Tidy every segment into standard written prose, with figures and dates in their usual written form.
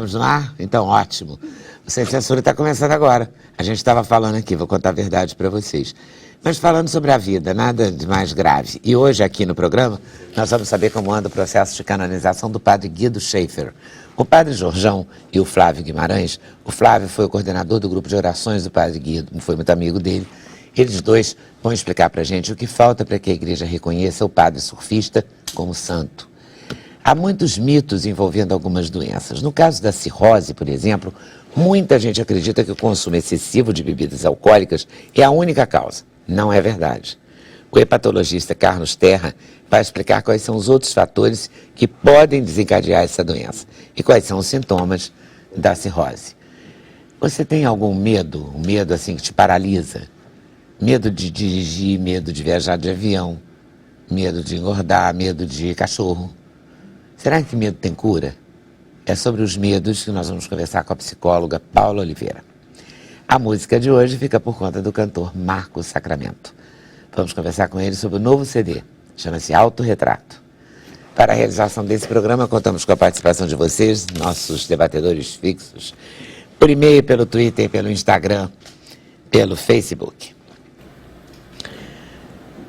Estamos no ar? Então, ótimo. O Sem Censura está começando agora. A gente estava falando aqui, vou contar a verdade para vocês. Mas falando sobre a vida, nada de mais grave. E hoje, aqui no programa, nós vamos saber como anda o processo de canonização do padre Guido Schaeffer. O padre Jorjão e o Flávio Guimarães, o Flávio foi o coordenador do grupo de orações do padre Guido, foi muito amigo dele. Eles dois vão explicar para a gente o que falta para que a igreja reconheça o padre surfista como santo. Há muitos mitos envolvendo algumas doenças. No caso da cirrose, por exemplo, muita gente acredita que o consumo excessivo de bebidas alcoólicas é a única causa. Não é verdade. O hepatologista Carlos Terra vai explicar quais são os outros fatores que podem desencadear essa doença e quais são os sintomas da cirrose. Você tem algum medo, um medo assim que te paralisa? Medo de dirigir, medo de viajar de avião, medo de engordar, medo de cachorro? Será que medo tem cura? É sobre os medos que nós vamos conversar com a psicóloga Paula Oliveira. A música de hoje fica por conta do cantor Marcos Sacramento. Vamos conversar com ele sobre o novo CD, chama-se Autorretrato. Para a realização desse programa, contamos com a participação de vocês, nossos debatedores fixos, por e-mail, pelo Twitter, pelo Instagram, pelo Facebook.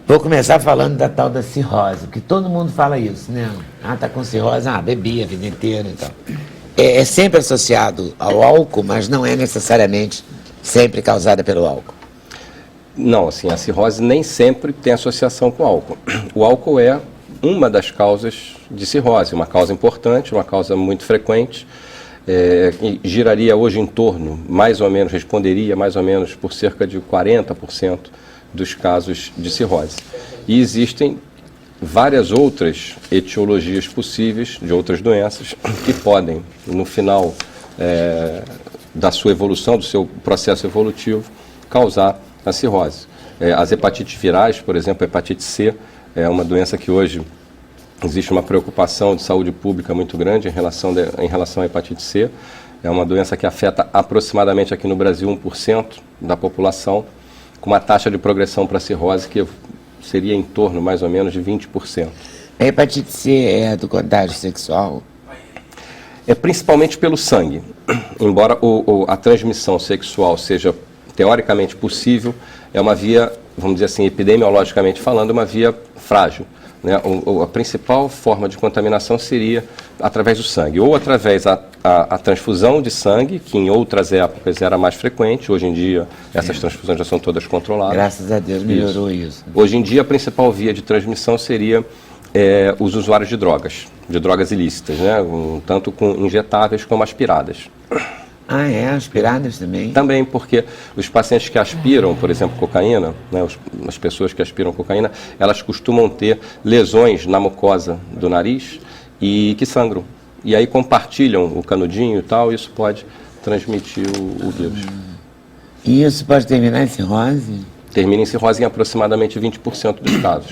Vou começar falando da tal da cirrose, porque todo mundo fala isso, né? Ah, tá com cirrose, bebi a vida inteira e tal. É sempre associado ao álcool, mas não é necessariamente sempre causada pelo álcool. Não, assim, a cirrose nem sempre tem associação com o álcool. O álcool é uma das causas de cirrose, uma causa importante, uma causa muito frequente, que giraria hoje em torno, mais ou menos, responderia mais ou menos por cerca de 40% dos casos de cirrose. E existem várias outras etiologias possíveis de outras doenças que podem, no final da sua evolução, do seu processo evolutivo, causar a cirrose. As hepatites virais, por exemplo, a hepatite C, é uma doença que hoje existe uma preocupação de saúde pública muito grande em relação à hepatite C. É uma doença que afeta aproximadamente aqui no Brasil 1% da população, com uma taxa de progressão para cirrose que seria em torno, mais ou menos, de 20%. A hepatite C é do contágio sexual? É principalmente pelo sangue. Embora a transmissão sexual seja teoricamente possível, é uma via, vamos dizer assim, epidemiologicamente falando, uma via frágil, né? A principal forma de contaminação seria através do sangue, ou através a transfusão de sangue, que em outras épocas era mais frequente. Hoje em dia essas transfusões já são todas controladas. Graças a Deus melhorou isso. Hoje em dia a principal via de transmissão seria os usuários de drogas ilícitas, né? Tanto com injetáveis como aspiradas. Aspiradas também? Também, porque os pacientes que aspiram, por exemplo, cocaína, né, as pessoas que aspiram cocaína, elas costumam ter lesões na mucosa do nariz e que sangram. E aí compartilham o canudinho e tal, e isso pode transmitir o vírus. E isso pode terminar em cirrose? Termina em cirrose em aproximadamente 20% dos casos.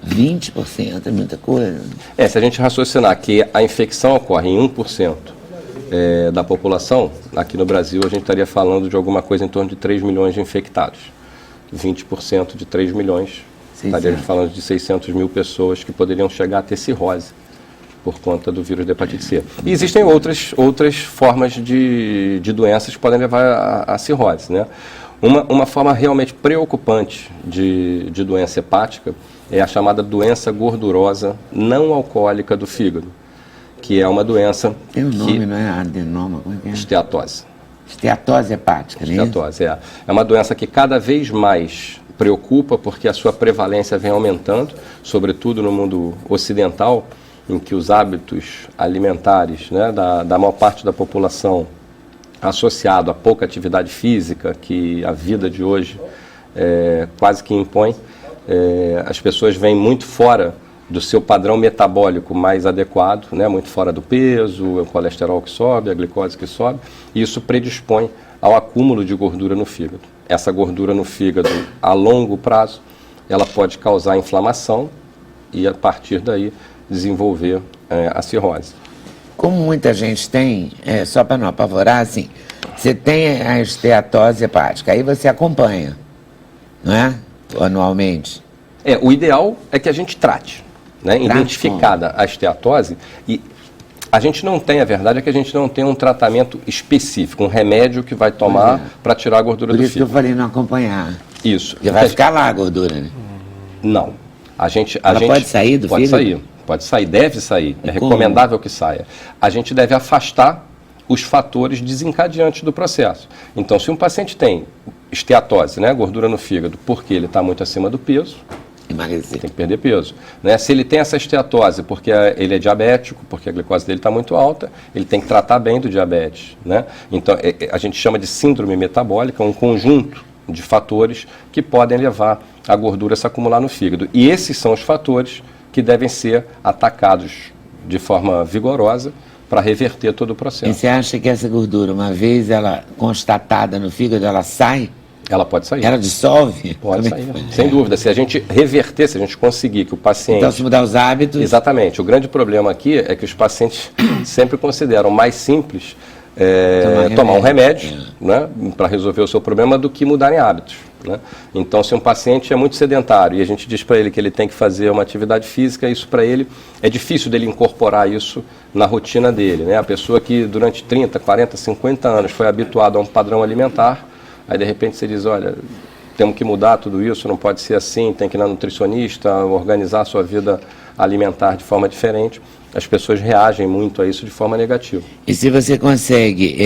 20% é muita coisa. Se a gente raciocinar que a infecção ocorre em 1%, da população, aqui no Brasil a gente estaria falando de alguma coisa em torno de 3 milhões de infectados. 20% de 3 milhões, estaríamos falando de 600 mil pessoas que poderiam chegar a ter cirrose por conta do vírus da hepatite C. E existem outras formas de doenças que podem levar à cirrose, né? Uma forma realmente preocupante de doença hepática é a chamada doença gordurosa não alcoólica do fígado, que é uma doença... Tem um nome, não é adenoma? Como é que é? Esteatose. Esteatose hepática, né? Esteatose, é uma doença que cada vez mais preocupa, porque a sua prevalência vem aumentando, sobretudo no mundo ocidental, em que os hábitos alimentares, né, da maior parte da população, associado à pouca atividade física que a vida de hoje quase que impõe, as pessoas vêm muito fora do seu padrão metabólico mais adequado, né, muito fora do peso, o colesterol que sobe, a glicose que sobe, e isso predispõe ao acúmulo de gordura no fígado. Essa gordura no fígado, a longo prazo, ela pode causar inflamação e, a partir daí, desenvolver a cirrose. Como muita gente tem, só para não apavorar, assim, você tem a esteatose hepática, aí você acompanha, não é? Anualmente. O ideal é que a gente trate, né? Identificada a esteatose, e A gente não tem, a verdade é que a gente não tem um tratamento específico, um remédio que vai tomar para tirar a gordura Por do isso que eu fígado. falei não acompanhar. Isso. Porque vai ficar lá a gordura, né? Não. Ela pode sair do pode fígado? Pode sair, deve sair. É como? recomendável que saia. A gente deve afastar os fatores desencadeantes do processo. Então, se um paciente tem esteatose, né, gordura no fígado, porque ele está muito acima do peso, Emagrecer. tem que perder peso. Né? Se ele tem essa esteatose porque ele é diabético, porque a glicose dele está muito alta, ele tem que tratar bem do diabetes. Né? Então, a gente chama de síndrome metabólica, um conjunto de fatores que podem levar a gordura a se acumular no fígado. E esses são os fatores que devem ser atacados de forma vigorosa para reverter todo o E processo. você acha que essa gordura, uma vez ela constatada no fígado, ela sai? Ela pode sair. Ela dissolve? Pode Como é sair, que- sem dúvida. Se a gente reverter, se a gente conseguir que o paciente... Então, se mudar os hábitos... Exatamente. O grande problema aqui é que os pacientes sempre consideram mais simples tomar um remédio, né, para resolver o seu problema do que mudarem hábitos. Né? Então, se um paciente é muito sedentário e a gente diz para ele que ele tem que fazer uma atividade física, isso para ele é difícil dele incorporar isso na rotina dele. Né? A pessoa que durante 30, 40, 50 anos foi habituada a um padrão alimentar, aí de repente você diz, olha, temos que mudar tudo isso, não pode ser assim, tem que ir na nutricionista, organizar a sua vida alimentar de forma diferente. As pessoas reagem muito a isso de forma negativa. E se você consegue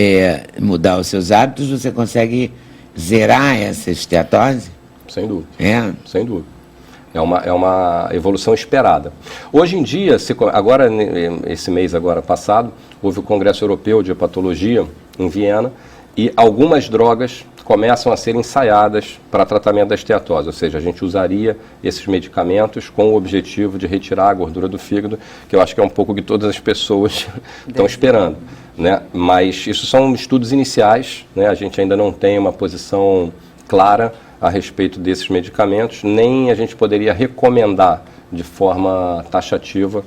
mudar os seus hábitos, você consegue zerar essa esteatose? Sem dúvida. É? Sem dúvida. É uma evolução esperada. Hoje em dia, agora, esse mês agora passado, houve o Congresso Europeu de Hepatologia em Viena e algumas drogas começam a ser ensaiadas para tratamento da esteatose, ou seja, a gente usaria esses medicamentos com o objetivo de retirar a gordura do fígado, que eu acho que é um pouco que todas as pessoas estão esperando. Né? Mas isso são estudos iniciais, né? A gente ainda não tem uma posição clara a respeito desses medicamentos, nem a gente poderia recomendar de forma taxativa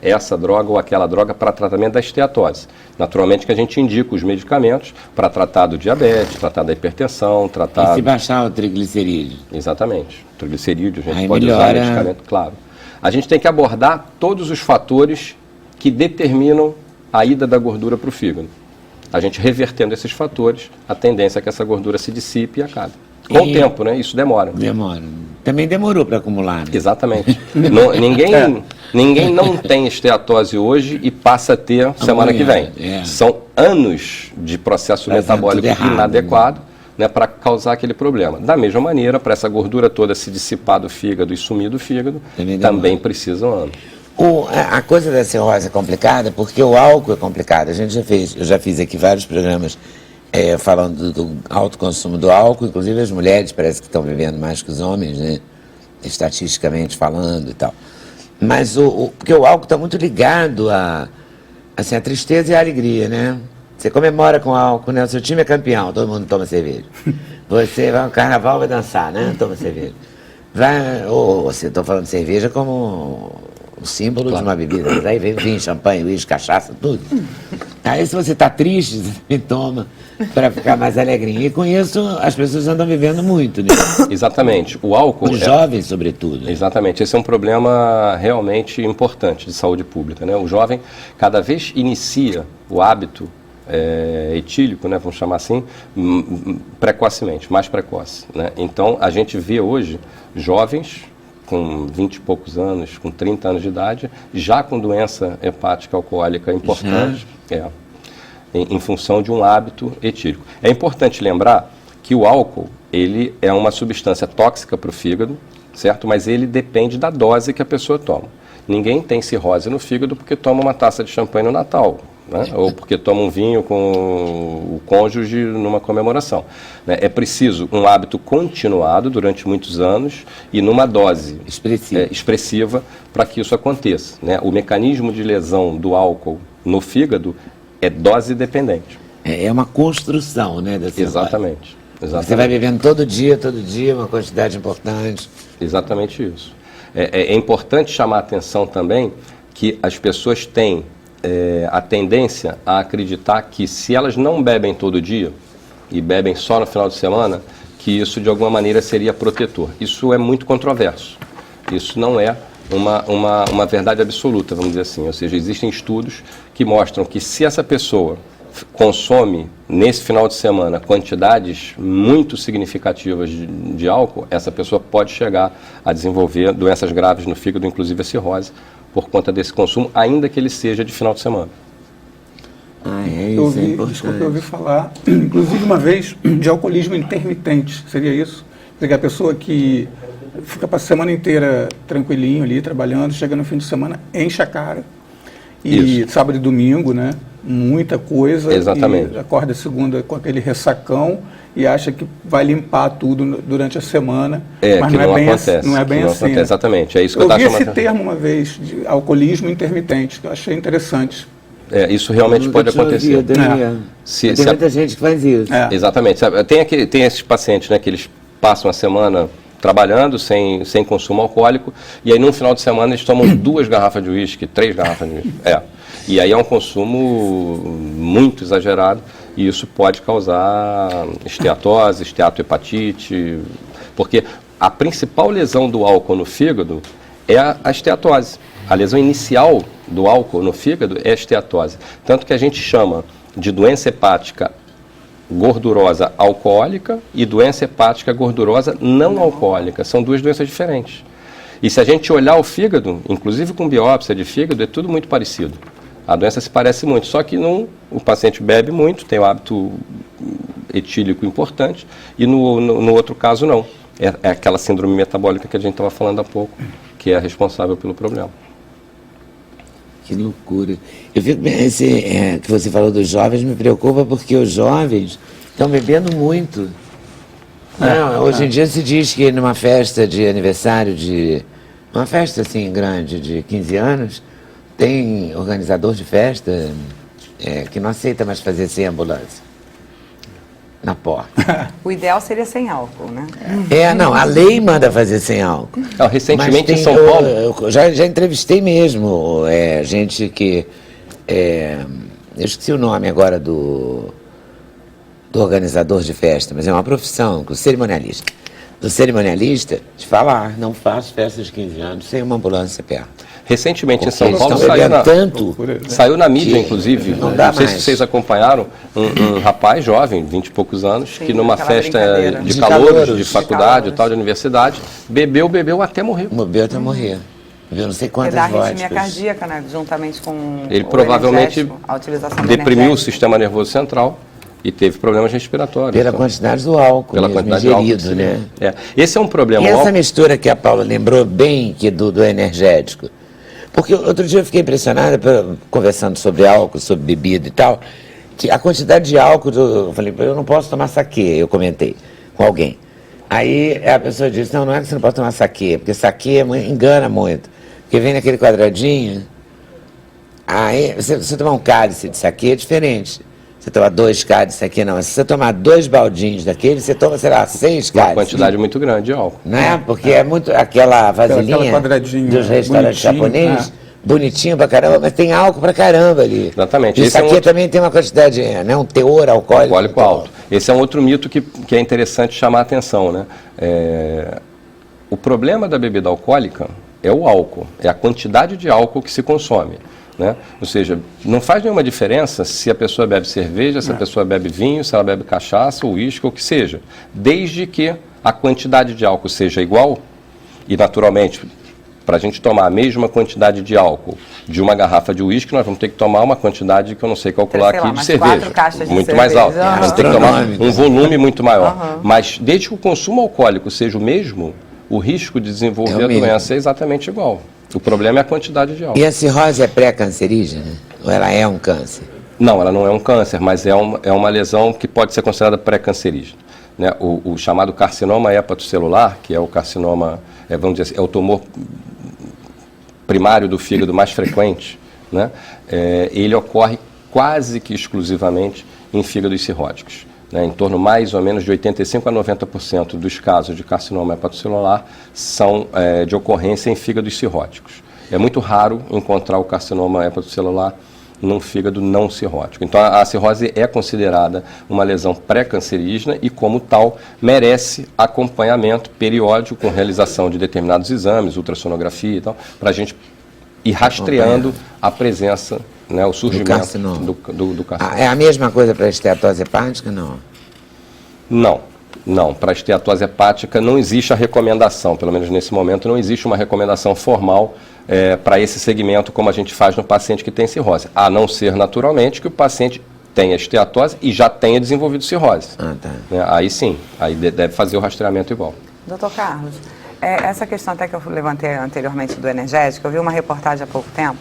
essa droga ou aquela droga para tratamento da esteatose. Naturalmente que a gente indica os medicamentos para tratar do diabetes, tratar da hipertensão, E tratar... se baixar o triglicerídeo? Exatamente. Triglicerídeo, a gente Aí pode usar melhora. medicamento, claro. A gente tem que abordar todos os fatores que determinam a ida da gordura para o fígado. A gente revertendo esses fatores, a tendência é que essa gordura se dissipe e acabe. Com o tempo, né? Isso demora. Demora. Também demorou para acumular, né? Exatamente. Ninguém não tem esteatose hoje e passa a ter semana que vem. São anos de processo Fazendo metabólico tudo errado, inadequado, né, para causar aquele problema. Da mesma maneira, para essa gordura toda se dissipar do fígado e sumir do fígado, também precisam anos. A coisa da cirrose é complicada porque o álcool é complicado. Eu já fiz aqui vários programas falando do alto consumo do álcool, inclusive as mulheres parece que estão bebendo mais que os homens, né? Estatisticamente falando e tal. Mas porque o álcool está muito ligado a tristeza e a alegria, né? Você comemora com álcool, né? O seu time é campeão, todo mundo toma cerveja. Você vai ao carnaval, vai dançar, né? Toma cerveja. Você está falando de cerveja como o símbolo de uma bebida. Mas aí vem vinho, champanhe, uísque, cachaça, tudo. Aí se você está triste, você também toma para ficar mais alegrinho. E com isso as pessoas andam vivendo muito, né? Exatamente. O álcool... Os jovens, sobretudo. Exatamente. Esse é um problema realmente importante de saúde pública, né? O jovem cada vez inicia o hábito etílico, né, vamos chamar assim, precocemente, mais precoce. Né? Então, a gente vê hoje jovens com 20 e poucos anos, com 30 anos de idade, já com doença hepática alcoólica importante, em função de um hábito etílico. É importante lembrar que o álcool, ele é uma substância tóxica para o fígado, certo? Mas ele depende da dose que a pessoa toma. Ninguém tem cirrose no fígado porque toma uma taça de champanhe no Natal, né? Ou porque toma um vinho com o cônjuge numa comemoração. Né? É preciso um hábito continuado durante muitos anos e numa dose expressiva para que isso aconteça. Né? O mecanismo de lesão do álcool no fígado é dose dependente. É uma construção, né? Da cirrose. Exatamente. Você vai bebendo todo dia, uma quantidade importante. Exatamente isso. É importante chamar a atenção também que as pessoas têm a tendência a acreditar que se elas não bebem todo dia e bebem só no final de semana, que isso de alguma maneira seria protetor. Isso é muito controverso. Isso não é uma verdade absoluta, vamos dizer assim. Ou seja, existem estudos que mostram que se essa pessoa consome nesse final de semana quantidades muito significativas de álcool, essa pessoa pode chegar a desenvolver doenças graves no fígado, inclusive a cirrose, por conta desse consumo, ainda que ele seja de final de semana. Desculpa, eu ouvi falar, inclusive uma vez, de alcoolismo intermitente. Seria isso? Quer dizer, a pessoa que fica para a semana inteira tranquilinho ali, trabalhando, chega no fim de semana, enche a cara. E isso. Sábado e domingo, né? Muita coisa. Exatamente. E acorda segunda com aquele ressacão e acha que vai limpar tudo durante a semana. Mas que não acontece. Não é bem assim. Acontece, né? Exatamente. É isso que eu vi esse termo uma vez, de alcoolismo intermitente, que eu achei interessante. Isso realmente pode acontecer. Tem muita gente que faz isso. Exatamente. Tem esses pacientes, né, que eles passam a semana trabalhando sem consumo alcoólico, e aí num final de semana eles tomam 2 garrafas de uísque, 3 garrafas de uísque. E aí é um consumo muito exagerado, e isso pode causar esteatose, esteatohepatite, porque a principal lesão do álcool no fígado é a esteatose. A lesão inicial do álcool no fígado é a esteatose. Tanto que a gente chama de doença hepática gordurosa alcoólica e doença hepática gordurosa não alcoólica. São 2 doenças diferentes. E se a gente olhar o fígado, inclusive com biópsia de fígado, é tudo muito parecido. A doença se parece muito, só que o paciente bebe muito, tem um hábito etílico importante, e no outro caso não. É aquela síndrome metabólica que a gente estava falando há pouco, que é a responsável pelo problema. Que loucura. Eu fico que você falou dos jovens, me preocupa porque os jovens estão bebendo muito. Hoje em dia se diz que numa festa de aniversário, uma festa assim grande de 15 anos, tem organizador de festa que não aceita mais fazer sem ambulância na porta. O ideal seria sem álcool, né? A lei manda fazer sem álcool. Recentemente em São Paulo... Eu já entrevistei mesmo gente que... eu esqueci o nome agora do organizador de festa, mas é uma profissão, o cerimonialista. Do cerimonialista, de falar, não faço festa de 15 anos sem uma ambulância perto. Recentemente Porque em São Paulo saiu na mídia, inclusive, não sei se vocês acompanharam, um rapaz jovem, 20 e poucos anos, que numa festa de calouros, de faculdade e tal, de universidade, bebeu até morrer. Bebeu até morrer. Bebeu não sei quantas vodkas. arritmia cardíaca, né? Juntamente com ele provavelmente a utilização deprimiu o sistema nervoso central e teve problemas respiratórios. Pela quantidade do álcool, pela quantidade ingerido, de álcool, né? Esse é um problema. E essa mistura que a Paula lembrou bem do energético. Porque outro dia eu fiquei impressionada, conversando sobre álcool, sobre bebida e tal, que a quantidade de álcool, eu falei, eu não posso tomar saquê, eu comentei com alguém. Aí a pessoa disse, não é que você não pode tomar saquê, porque saquê engana muito. Porque vem naquele quadradinho, aí você tomar um cálice de saquê é diferente. Você tomar 2 cálices aqui, não. Mas se você tomar 2 baldinhos daquele, você toma, sei lá, 6 cálices. Uma quantidade muito grande de álcool. Não é? Porque é muito aquela vasilhinha dos restaurantes japoneses, bonitinho pra caramba, mas tem álcool pra caramba ali. Exatamente. Isso aqui também tem uma quantidade, né? Um teor alcoólico. Alcoólico alto. Esse é um outro mito que é interessante chamar a atenção, né? O problema da bebida alcoólica é o álcool, é a quantidade de álcool que se consome. Né? Ou seja, não faz nenhuma diferença se a pessoa bebe cerveja, se a pessoa bebe vinho, se ela bebe cachaça, uísque, ou o que seja. Desde que a quantidade de álcool seja igual, e naturalmente, para a gente tomar a mesma quantidade de álcool de uma garrafa de uísque, nós vamos ter que tomar uma quantidade que eu não sei calcular aqui de cerveja. Muito mais alta. Nós temos que tomar um volume muito maior. Mas desde que o consumo alcoólico seja o mesmo, o risco de desenvolver a doença é exatamente igual. O problema é a quantidade de álcool. E a cirrose é pré-cancerígena? Ou ela é um câncer? Não, ela não é um câncer, mas é uma lesão que pode ser considerada pré-cancerígena. Né? O chamado carcinoma hepatocelular, que é o carcinoma, vamos dizer assim, é o tumor primário do fígado mais frequente, né? Ele ocorre quase que exclusivamente em fígados cirróticos. Em torno mais ou menos de 85% a 90% dos casos de carcinoma hepatocelular são de ocorrência em fígados cirróticos. É muito raro encontrar o carcinoma hepatocelular num fígado não cirrótico. Então, a cirrose é considerada uma lesão pré-cancerígena e, como tal, merece acompanhamento periódico com realização de determinados exames, ultrassonografia e tal, para a gente ir rastreando a presença, né, o surgimento do carcinoma. É a mesma coisa para a esteatose hepática, não? Não. Para a esteatose hepática não existe a recomendação, pelo menos nesse momento, não existe uma recomendação formal para esse segmento, como a gente faz no paciente que tem cirrose, a não ser naturalmente que o paciente tenha esteatose e já tenha desenvolvido cirrose. Ah, tá. Aí sim, aí deve fazer o rastreamento igual. Doutor Carlos, essa questão até que eu levantei anteriormente do energético, eu vi uma reportagem há pouco tempo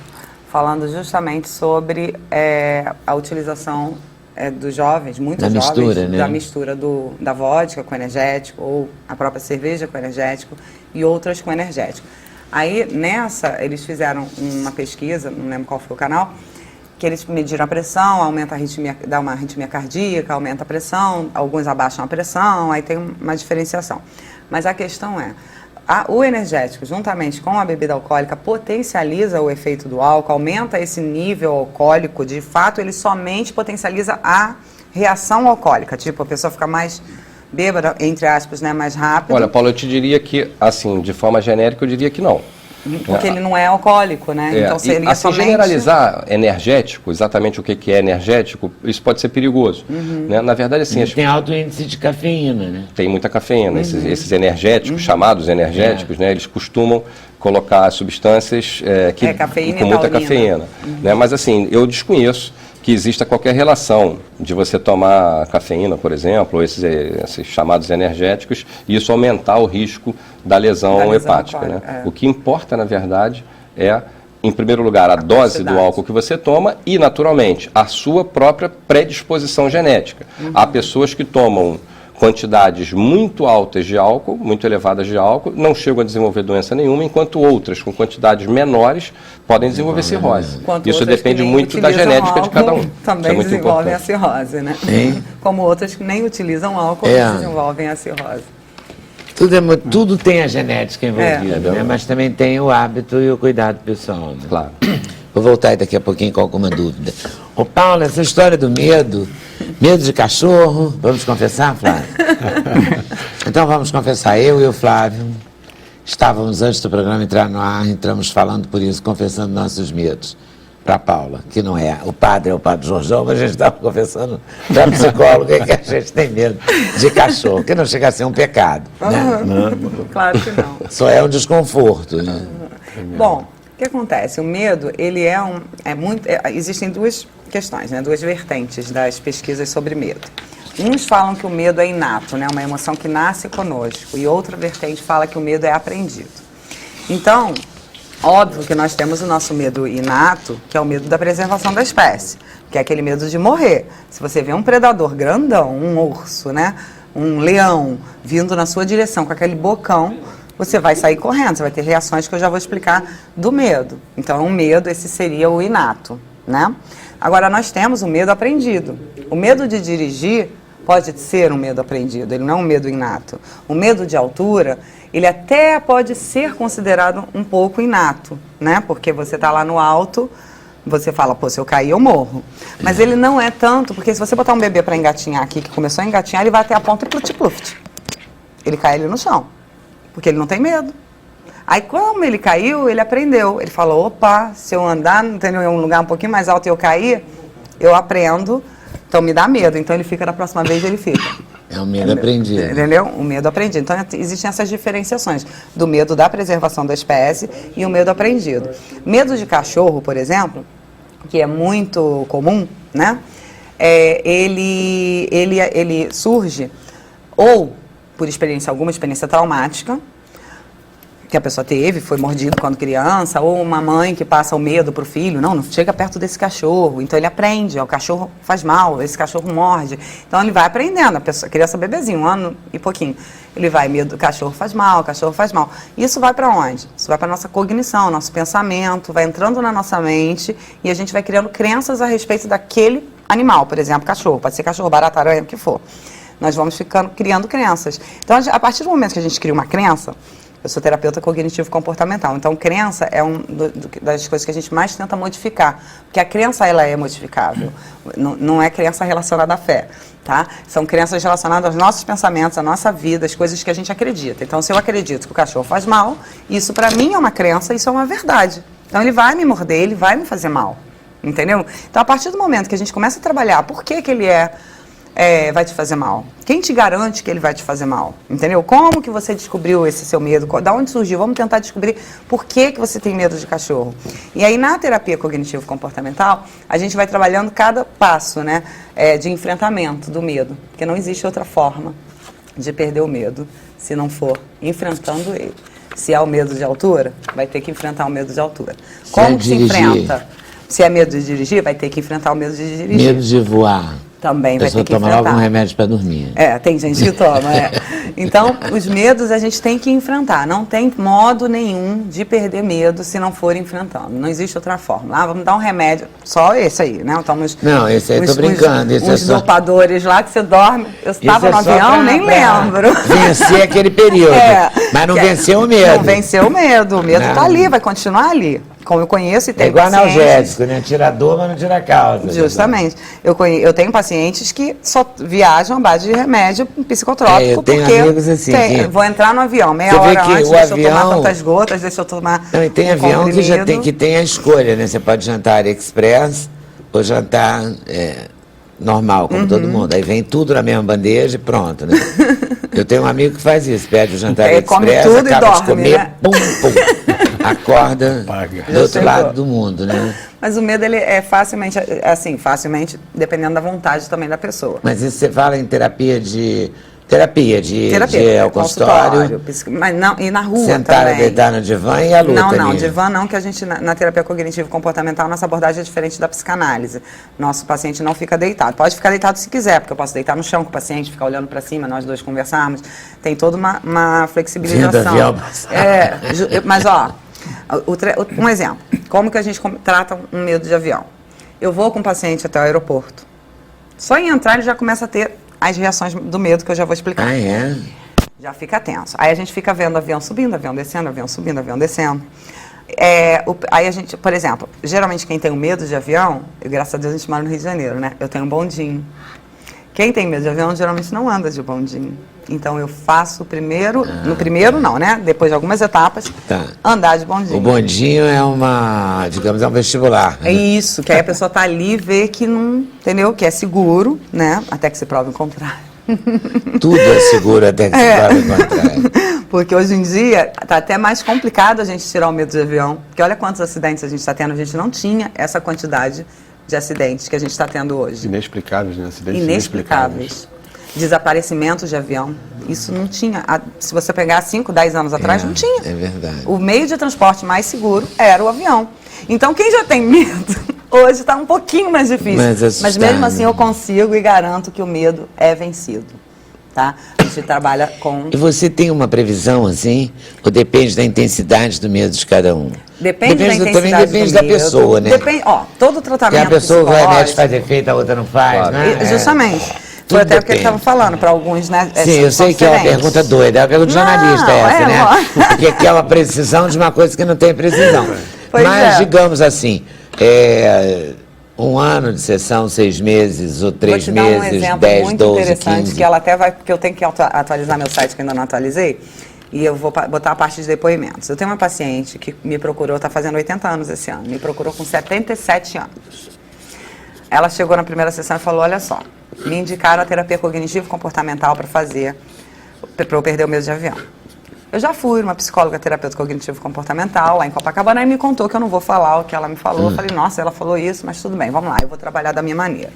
falando justamente sobre a utilização dos jovens, muitos jovens, mistura, né? da mistura da vodka com energético, ou a própria cerveja com energético e outras com energético. Aí, eles fizeram uma pesquisa, não lembro qual foi o canal, que eles mediram a pressão, aumenta a arritmia, dá uma arritmia cardíaca, aumenta a pressão, alguns abaixam a pressão, aí tem uma diferenciação. Mas a questão o energético, juntamente com a bebida alcoólica, potencializa o efeito do álcool, aumenta esse nível alcoólico, de fato, ele somente potencializa a reação alcoólica, tipo, a pessoa fica mais bêbada, entre aspas, né, mais rápido. Olha, Paulo, eu te diria que, assim, de forma genérica, eu diria que não. Porque ele não é alcoólico, né? Então seria assim, somente... generalizar energético, exatamente o que é energético, isso pode ser perigoso. Né? Na verdade, assim... Tem alto índice de cafeína, né? Tem muita cafeína. Esses energéticos, chamados energéticos, né? Eles costumam colocar substâncias com muita cafeína. Né? Mas, assim, eu desconheço que exista qualquer relação de você tomar cafeína, por exemplo, ou esses chamados energéticos, e isso aumentar o risco da lesão hepática. Né? O que importa, na verdade, é, em primeiro lugar, a dose do álcool que você toma e, naturalmente, a sua própria predisposição genética. Há pessoas que tomam quantidades muito altas de álcool, muito elevadas de álcool, não chegam a desenvolver doença nenhuma, enquanto outras com quantidades menores podem desenvolver cirrose. Isso depende muito da genética de cada um. Também desenvolvem a cirrose, né? Como outras que nem utilizam álcool desenvolvem a cirrose. Tudo tem a genética envolvida, né? Mas também tem o hábito e o cuidado pessoal. Né? Claro. Vou voltar aí daqui a pouquinho com alguma dúvida. Ô Paulo, essa história do medo de cachorro, vamos confessar, Flávio? Então vamos confessar, eu e o Flávio estávamos antes do programa entrar no ar, entramos falando por isso, confessando nossos medos para a Paula, que não é o padre Jorjão, mas a gente estava confessando para a psicóloga que a gente tem medo de cachorro, que não chega a ser um pecado. Né? Claro que não. Só é um desconforto. Né? Bom, o que acontece? O medo, ele existem duas questões, né? Duas vertentes das pesquisas sobre medo. Uns falam que o medo é inato, né? Uma emoção que nasce conosco, e outra vertente fala que o medo é aprendido. Então, óbvio que nós temos o nosso medo inato, que é o medo da preservação da espécie, que é aquele medo de morrer. Se você vê um predador grandão, um urso, né? Um leão vindo na sua direção com aquele bocão, você vai sair correndo, você vai ter reações que eu já vou explicar do medo. Então, o medo, esse seria o inato, né? Agora, nós temos o medo aprendido. O medo de dirigir pode ser um medo aprendido, ele não é um medo inato. O medo de altura, ele até pode ser considerado um pouco inato, né? Porque você está lá no alto, você fala, pô, se eu cair, eu morro. Mas ele não é tanto, porque se você botar um bebê para engatinhar aqui, que começou a engatinhar, ele vai até a ponta e pluft. Ele cai ali no chão. Porque ele não tem medo. Aí, como ele caiu, ele aprendeu. Ele falou, opa, se eu andar, entendeu, em um lugar um pouquinho mais alto e eu cair, eu aprendo, então me dá medo. Então, ele fica, da próxima vez, ele fica. É o medo aprendido. Entendeu? O medo aprendido. Então, existem essas diferenciações do medo da preservação da espécie e o medo aprendido. Medo de cachorro, por exemplo, que é muito comum, né? Ele surge ou por alguma experiência traumática, que a pessoa teve, foi mordido quando criança, ou uma mãe que passa o medo para o filho, não chega perto desse cachorro, então ele aprende, o cachorro faz mal, esse cachorro morde, então ele vai aprendendo, a criança bebezinho, 1 ano e pouquinho, ele vai, medo, o cachorro faz mal, isso vai para onde? Isso vai para a nossa cognição, nosso pensamento, vai entrando na nossa mente e a gente vai criando crenças a respeito daquele animal, por exemplo, cachorro, pode ser cachorro, barata, aranha, o que for. Nós vamos criando crenças. Então, a partir do momento que a gente cria uma crença, Eu sou terapeuta cognitivo-comportamental. Então, crença é das coisas que a gente mais tenta modificar. Porque a crença, ela é modificável. Não é crença relacionada à fé, tá? São crenças relacionadas aos nossos pensamentos, à nossa vida, às coisas que a gente acredita. Então, se eu acredito que o cachorro faz mal, isso para mim é uma crença, isso é uma verdade. Então, ele vai me morder, ele vai me fazer mal. Entendeu? Então, a partir do momento que a gente começa a trabalhar, por que ele vai te fazer mal? Quem te garante que ele vai te fazer mal? Entendeu? Como que você descobriu esse seu medo? Da onde surgiu? Vamos tentar descobrir por que você tem medo de cachorro. E aí, na terapia cognitivo-comportamental, a gente vai trabalhando cada passo, né, de enfrentamento do medo. Porque não existe outra forma de perder o medo se não for enfrentando ele. Se é o medo de altura, vai ter que enfrentar o medo de altura. Como que se enfrenta? Se é medo de dirigir, vai ter que enfrentar o medo de dirigir. Medo de voar. Também vai ter que toma enfrentar. logo um remédio para dormir. Tem gente que toma, Então, os medos a gente tem que enfrentar. Não tem modo nenhum de perder medo se não for enfrentando. Não existe outra forma. Vamos dar um remédio, só esse aí, né? Então, não, esse aí tô brincando. Os dopadores lá que você dorme. Eu estava no avião, nem lembro. Vencer aquele período. Mas não venceu o medo. Não venceu o medo. O medo está ali, vai continuar ali. Como eu conheço e tenho igual pacientes... analgésico, né? Tira a dor, mas não tira a causa. Justamente. Eu tenho pacientes que só viajam à base de remédio psicotrópico. Eu tenho amigos assim. Vou entrar no avião, meia hora antes, deixa eu tomar tantas gotas, deixa eu tomar Não, e tem avião que tem a escolha, né? Você pode jantar express ou jantar normal, como todo mundo. Aí vem tudo na mesma bandeja e pronto, né? Eu tenho um amigo que faz isso, pede o jantar express, come tudo acaba e dorme, de comer, né? pum, acorda do outro lado do mundo, né? Mas o medo, ele é facilmente, dependendo da vontade também da pessoa. Mas isso você fala em terapia de ao consultório, mas não, e na rua sentar também. Deitar no divã e a luta. Não, divã não, que a gente, na terapia cognitivo-comportamental, nossa abordagem é diferente da psicanálise. Nosso paciente não fica deitado. Pode ficar deitado se quiser, porque eu posso deitar no chão com o paciente, ficar olhando para cima, nós dois conversarmos. Tem toda uma flexibilização. Mas, um exemplo. Como que a gente trata um medo de avião? Eu vou com o paciente até o aeroporto. Só em entrar ele já começa a ter as reações do medo que eu já vou explicar. Já fica tenso. Aí a gente fica vendo avião subindo, avião descendo, avião subindo, avião descendo. Aí a gente, por exemplo, geralmente quem tem um medo de avião, graças a Deus a gente mora no Rio de Janeiro, né? Eu tenho um bondinho. Quem tem medo de avião geralmente não anda de bondinho. Então eu faço primeiro, no primeiro não, né? Depois de algumas etapas, andar de bondinho. O bondinho é um vestibular. É isso, que aí a pessoa tá ali e vê que não, entendeu? Que é seguro, né? Até que se prove o contrário. Tudo é seguro até que se prove o contrário. Porque hoje em dia tá até mais complicado a gente tirar o medo de avião. Porque olha quantos acidentes a gente está tendo. A gente não tinha essa quantidade de acidentes que a gente está tendo hoje. Inexplicáveis, né? Acidentes inexplicáveis. Desaparecimentos de avião. Isso não tinha. Se você pegar 5, 10 anos atrás, não tinha. É verdade. O meio de transporte mais seguro era o avião. Então, quem já tem medo, hoje está um pouquinho mais difícil. Mas mesmo assim, eu consigo e garanto que o medo é vencido. Tá? A gente trabalha com... E você tem uma previsão, assim? Ou depende da intensidade do medo de cada um? Depende da intensidade também depende do da medo. pessoa, né? Todo tratamento porque a pessoa vai, psicológico... faz efeito, a outra não faz, Claro. né? Justamente. Foi até o que ele estava falando, para alguns, né? Sim, eu sei que é uma pergunta doida, é uma pergunta de jornalista essa, né? Porque aqui é uma precisão de uma coisa que não tem precisão. Mas, digamos assim, 1 ano de sessão, 6 meses, ou 3 meses, 10, 12, 15... Vou te dar um exemplo muito interessante, que ela até vai, porque eu tenho que atualizar meu site, que ainda não atualizei, e eu vou botar a parte de depoimentos. Eu tenho uma paciente que me procurou, está fazendo 80 anos esse ano, me procurou com 77 anos. Ela chegou na primeira sessão e falou, olha só, me indicaram a terapia cognitivo-comportamental para fazer, para eu perder o medo de avião. Eu já fui uma psicóloga terapeuta cognitivo-comportamental lá em Copacabana e me contou que eu não vou falar o que ela me falou. Eu falei, nossa, ela falou isso, mas tudo bem, vamos lá, eu vou trabalhar da minha maneira.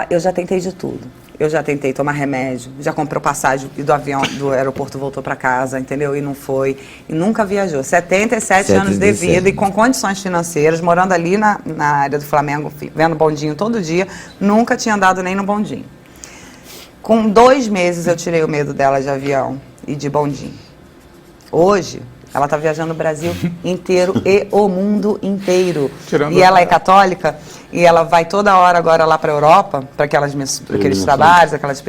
Eu já tentei de tudo. Eu já tentei tomar remédio, já comprou passagem do avião do aeroporto, voltou para casa, entendeu? E não foi. E nunca viajou. 77 anos de vida e com condições financeiras, morando ali na área do Flamengo, vendo bondinho todo dia, nunca tinha andado nem no bondinho. Com 2 meses eu tirei o medo dela de avião e de bondinho. Hoje, Ela está viajando o Brasil inteiro e o mundo inteiro. Tirando E ela é católica e ela vai toda hora agora lá para a Europa, para aqueles trabalhos, aquelas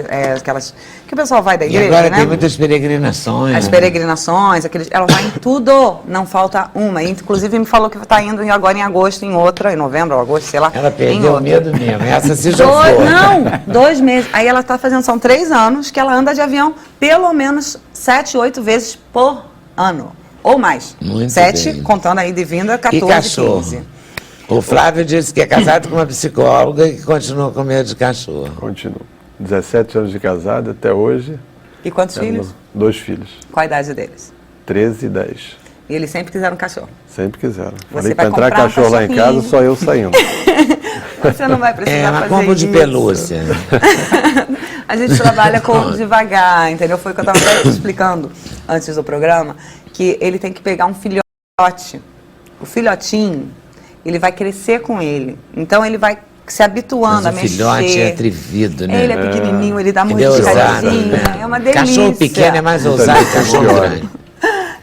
que o pessoal vai da E igreja, agora né? tem muitas peregrinações. As peregrinações, ela vai em tudo, não falta uma. Inclusive me falou que está indo agora em agosto em outra, em novembro ou agosto, sei lá. Ela em perdeu o outra. medo mesmo. Essa se já Dois, foi. não, 2 meses. Aí ela está fazendo, são 3 anos que ela anda de avião pelo menos 7, 8 vezes por ano. Ou mais. Muito 7, bem. contando aí de vinda, E 14, cachorro? 15. O Flávio disse que é casado com uma psicóloga e que continua com medo de cachorro. Continuo. 17 anos de casado até hoje. E quantos filhos? 2 filhos. Qual a idade deles? 13 e 10. E eles sempre quiseram um cachorro. Sempre quiseram. Você Falei vai para entrar comprar um cachorro lá em cachorrinho. casa, só eu saindo. Você não vai precisar É, uma fazer combo de isso. pelúcia. A gente trabalha com devagar, entendeu? Foi o que eu estava até explicando antes do programa, que ele tem que pegar um filhote. O filhotinho, ele vai crescer com ele. Então ele vai se habituando Mas a o mexer. filhote é atrevido, né? Ele é pequenininho, ele dá Ele é ousado, mordidinha, né? é uma delícia. Cachorro pequeno é mais ousado que cachorro pior. grande.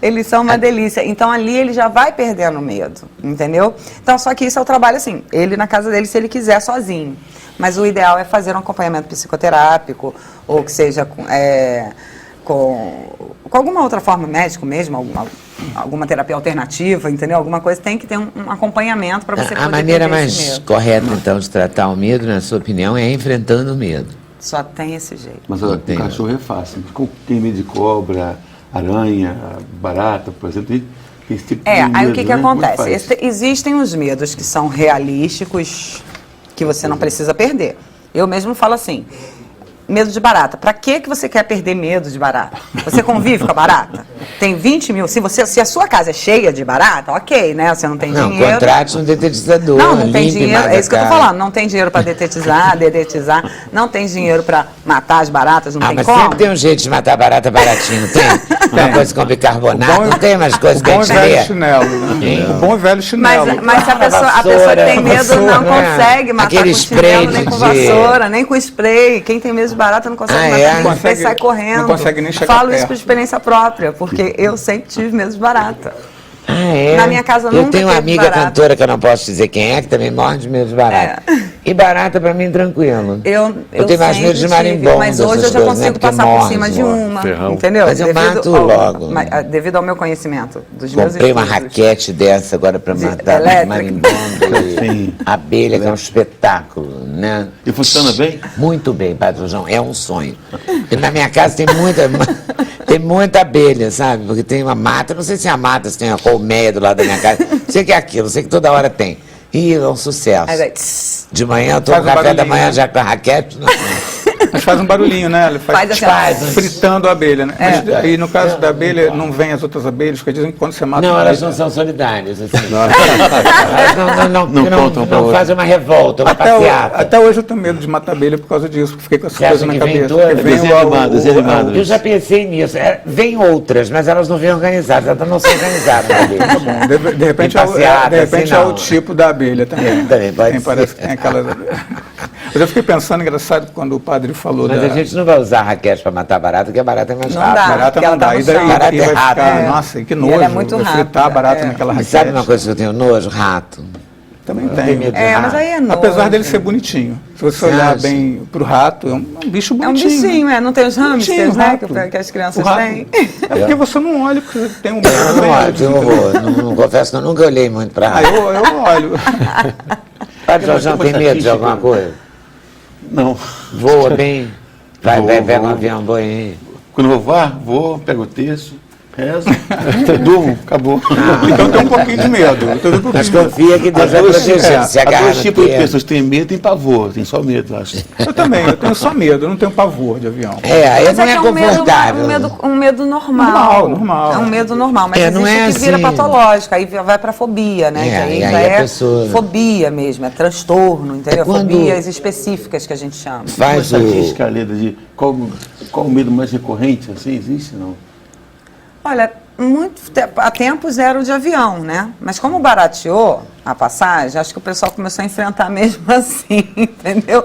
Eles são uma delícia. Então ali ele já vai perdendo medo, entendeu? Então só que isso é o trabalho assim, ele na casa dele se ele quiser sozinho. Mas o ideal é fazer um acompanhamento psicoterápico, ou que seja com alguma outra forma, médico mesmo, alguma terapia alternativa, entendeu? Alguma coisa, tem que ter um acompanhamento para você poder A maneira perder esse mais medo. correta, então, de tratar o medo, na sua opinião, é enfrentando o medo. Só tem esse jeito. Mas o Entendi. cachorro é fácil. Tem medo de cobra, aranha, barata, por exemplo. Tem esse tipo de Aí o medo, que né? Como é que acontece? faz? Existem os medos que são realísticos, que você não precisa perder. Eu mesmo falo assim, medo de barata. Pra que você quer perder medo de barata? Você convive com a barata? Tem 20 mil. Se a sua casa é cheia de barata, ok, né? Você não tem Não, dinheiro. contrate um detetizador. Não tem limpe dinheiro, mais é a isso que eu tô casa. falando. Não tem dinheiro pra dedetizar, não tem dinheiro pra matar as baratas, não tem Mas como. sempre tem um jeito de matar barata baratinho, tem? Uma coisa com bicarbonato, não tem mais coisas O que a bom e gente velho vê. chinelo, né? O bom e velho chinelo. Mas se a pessoa que tem medo não né? consegue matar Aquele com chinelo, spray nem com de- vassoura, nem com spray. Quem tem medo de barata não consegue Ah, matar é? nem Não com spray, consegue- sai correndo. não consegue nem chegar Falo isso perto. por experiência própria, porque eu sempre tive medo de barata. Ah, é? Na minha casa Eu nunca tenho uma teve amiga barata. cantora que eu não posso dizer quem é, que também morre de medo de barata. E barata, pra mim, tranquilo. Eu tenho mais medo de sempre tive, marimbondo, mas hoje eu essas já coisas, né? consigo Porque passar por morre, cima de uma, ferrão. entendeu? Mas eu mato logo. Devido ao meu conhecimento dos meus Comprei uma estudos. raquete dessa agora pra De matar elétrica. marimbondo e Sim. abelha, que é um espetáculo, né? E funciona bem? Muito bem, Padre João, é um sonho. E na minha casa tem muita abelha, sabe? Porque tem uma mata, não sei se é a mata, se tem uma colmeia do lado da minha casa, sei que é aquilo, sei que toda hora tem. E é um sucesso. Aí vai, tss, De manhã eu tô Faz no um café da barulhinho, manhã né? já com a raquete. Mas faz um barulhinho, né? Ele Faz assim, fritando a abelha, né? Mas, e no caso da abelha, não vem as outras abelhas, porque dizem que quando você mata Não, uma elas abelha- não são solidárias. Assim. Elas Não contam pra não outra. fazem uma revolta, uma Até, passeata. até hoje eu tenho medo de matar abelha por causa disso, porque fiquei com essa Você coisa acha na que vem cabeça. toda? Porque vem Desenho animado, desenho animado. Eu já pensei nisso. Vem outras, mas elas não vêm organizadas, elas não são organizadas. Tá bom, de repente, Tem passeata, de repente assim, é não. o tipo da abelha também. Também pode Parece ser. que tem aquelas... Mas eu fiquei pensando, engraçado, quando o padre falou Mas da... a gente não vai usar raquete para matar barata, porque a barata é mais Não rápida. dá. Barata porque não ela tá dá, no e daí chão. Barata e é vai ficar, rápida. nossa, que E nojo, ela é muito vai rápida, fritar barata é. naquela E raquete. sabe uma coisa que eu tenho nojo? Rato. Também Tem tem. medo de É, rato. mas aí é nojo. Apesar dele ser bonitinho. Se você Você olhar acha? bem pro rato, é um bicho É um bonitinho. bichinho, não tem os hamsters, Bonitinho, né? rato. Que as crianças O rato. têm. É porque você não olha, porque você tem um Eu não bem olho, antes, tenho entendeu? horror. Não confesso que eu nunca olhei muito para Ah, rato. eu olho. Padre Tem Jorjão uma tem medo de estatística. alguma coisa? Não. Voa bem? Vai, Vou, pega um vou. avião bom aí. Quando eu vou voar, vou, pego o terço, rezo, durmo, acabou. Então tem um pouquinho de medo. Eu tenho um pouquinho Mas de medo. confia que Deus vai proteger. Se Há agarra dois no tipos de terno. pessoas, tem medo e tem pavor. Tem só medo, eu acho. Eu também, eu tenho só medo, eu não tenho pavor de avião. É, aí Mas não que é um medo, confortável. um medo normal. Normal. É um medo normal, mas É, não existe é o que vira assim. patológico, aí vai pra fobia, né? É, que aí e já aí a é pessoa- fobia mesmo, é transtorno, entendeu? quando- Fobias específicas que a gente chama. Uma Faz o... estatística, Leda, de qual o medo mais recorrente, assim, existe, não? Olha, há tempos era o de avião, né? Mas como barateou a passagem, acho que o pessoal começou a enfrentar mesmo assim, entendeu?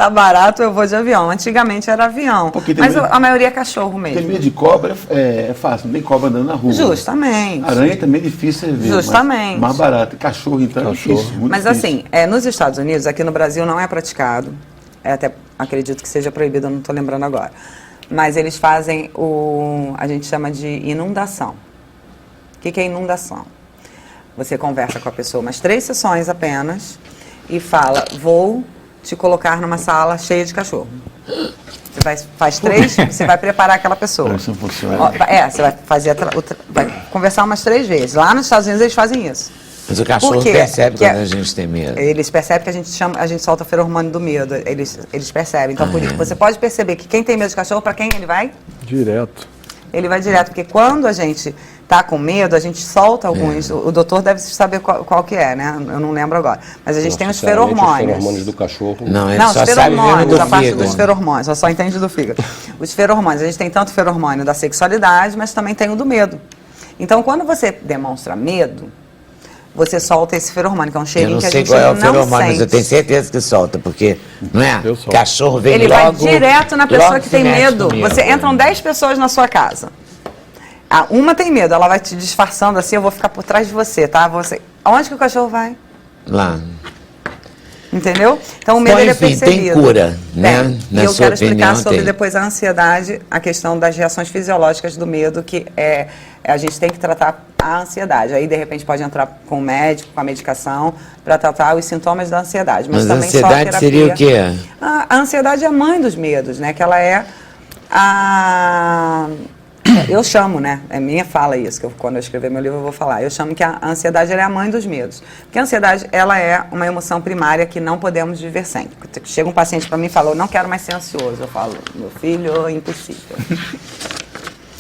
Tá barato, eu vou de avião. Antigamente era avião, Porque tem mas medo- a maioria é cachorro Tem mesmo. medo de cobra é fácil, não tem cobra andando na rua. Justamente. Aranha também é difícil você ver. Justamente. Mais barato. Cachorro, então, é difícil. Muito Mas difícil. assim, nos Estados Unidos, aqui no Brasil não é praticado. Até acredito que seja proibido, eu não estou lembrando agora. Mas eles fazem a gente chama de inundação. O que é inundação? Você conversa com a pessoa umas 3 sessões apenas e fala, vou te colocar numa sala cheia de cachorro. Faz 3, você vai preparar aquela pessoa. Isso não funciona. Você vai fazer vai conversar umas 3 vezes. Lá nos Estados Unidos eles fazem isso. Mas o cachorro Por quê? percebe Que quando a gente tem medo. Eles percebem que a gente solta feromônio do medo. Eles percebem. Então, por isso, você pode perceber que quem tem medo de cachorro, para quem ele vai? Direto. Ele vai direto. Porque quando a gente tá com medo, a gente solta alguns. O doutor deve saber qual que é, né? Eu não lembro agora. Mas a gente tem os Sinceramente, Os feromônios. feromônios do cachorro. Não, ele Não, só os sabe vendo feromônios, do a parte fígado. dos feromônios, só entende do fígado. Os feromônios, a gente tem tanto o feromônio da sexualidade, mas também tem o do medo. Então, quando você demonstra medo, você solta esse feromônio, que é um Eu cheirinho não que a sei gente qual é o não feromônio, mas eu sente. tenho certeza que solta, porque, não é? Eu solto. Cachorro vem Ele logo... vai direto na pessoa logo que se tem mexe medo. comigo. Você entram 10 pessoas na sua casa. Uma tem medo, ela vai te disfarçando assim, eu vou ficar por trás de você, tá? Aonde que o cachorro vai? Lá. Entendeu? Então o medo Bom, ele é enfim, tem percebido. cura, né? Tem. Na E eu sua quero explicar opinião, sobre tem. depois a ansiedade, a questão das reações fisiológicas do medo, que a gente tem que tratar a ansiedade. Aí, de repente, pode entrar com o médico, com a medicação, para tratar os sintomas da ansiedade. Mas Mas a também só a ansiedade terapia. seria o quê? A ansiedade é a mãe dos medos, né? Que ela é a... Eu chamo, né? É minha fala isso, que quando eu escrever meu livro eu vou falar. Eu chamo que a ansiedade ela é a mãe dos medos. Porque a ansiedade, ela é uma emoção primária que não podemos viver sem. Chega um paciente para mim e fala, eu não quero mais ser ansioso. Eu falo, meu filho, é impossível.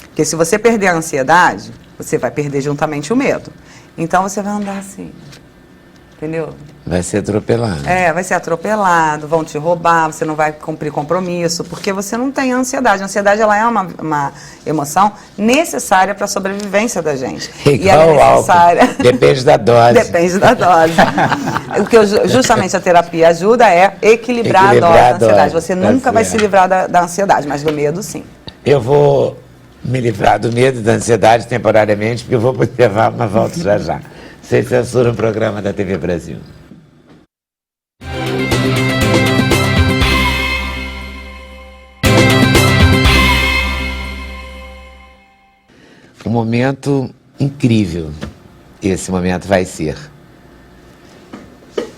Porque se você perder a ansiedade, você vai perder juntamente o medo. Então você vai andar assim, entendeu? Vai ser atropelado. Vai ser atropelado, vão te roubar, você não vai cumprir compromisso, porque você não tem ansiedade. A ansiedade ela é uma emoção necessária para a sobrevivência da gente. E ela Igual o é álcool. necessária. Depende da dose. Depende da dose. O que justamente a terapia ajuda é equilibrar a dose da ansiedade. Você Tá nunca vai certo. se livrar da ansiedade, mas do medo sim. Eu vou me livrar do medo e da ansiedade temporariamente, porque eu vou pro intervalo, mas volto já já. Sem censura, um programa da TV Brasil. Um momento incrível, esse momento vai ser.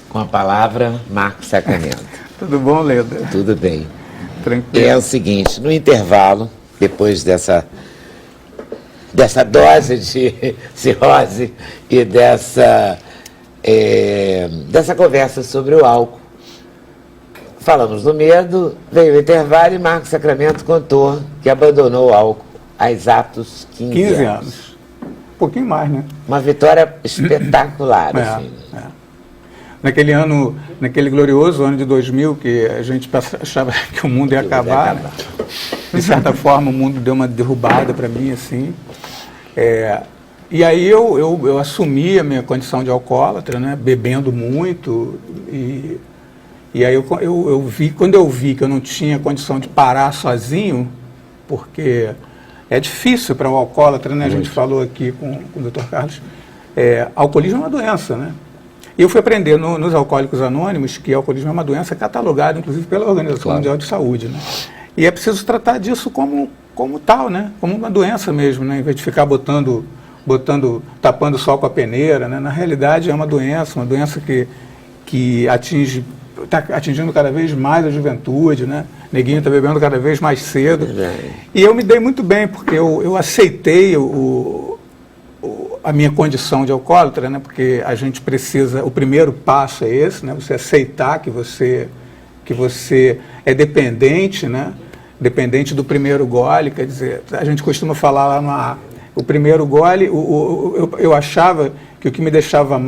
Com a palavra, Marcos Sacramento. Tudo bom, Leda? Tudo bem. Tranquilo. É o seguinte, no intervalo, depois dessa dose de cirrose e dessa conversa sobre o álcool, falamos do medo, veio o intervalo e Marcos Sacramento contou que abandonou o álcool há exatos 15 anos. Um pouquinho mais, né? Uma vitória espetacular, assim. Naquele ano, naquele glorioso ano de 2000, que a gente achava que o mundo ia acabar, né? De certa forma o mundo deu uma derrubada para mim, assim. E aí eu assumi a minha condição de alcoólatra, né? Bebendo muito. E aí quando eu vi que eu não tinha condição de parar sozinho, porque é difícil para o alcoólatra, né? A gente falou aqui com o Dr. Carlos, alcoolismo é uma doença, né? E eu fui aprender nos Alcoólicos Anônimos que alcoolismo é uma doença catalogada, inclusive, pela Organização Mundial de Saúde, né? E é preciso tratar disso como tal, né? Como uma doença mesmo, né? Em vez de ficar tapando o sol com a peneira, né? Na realidade é uma doença que está atingindo cada vez mais a juventude, né? Neguinho está bebendo cada vez mais cedo. E eu me dei muito bem, porque eu aceitei a minha condição de alcoólatra, né? Porque a gente precisa, o primeiro passo é esse, né? Você aceitar que você é dependente, né? Dependente do primeiro gole, quer dizer, a gente costuma falar lá o primeiro gole, eu achava que o que me deixava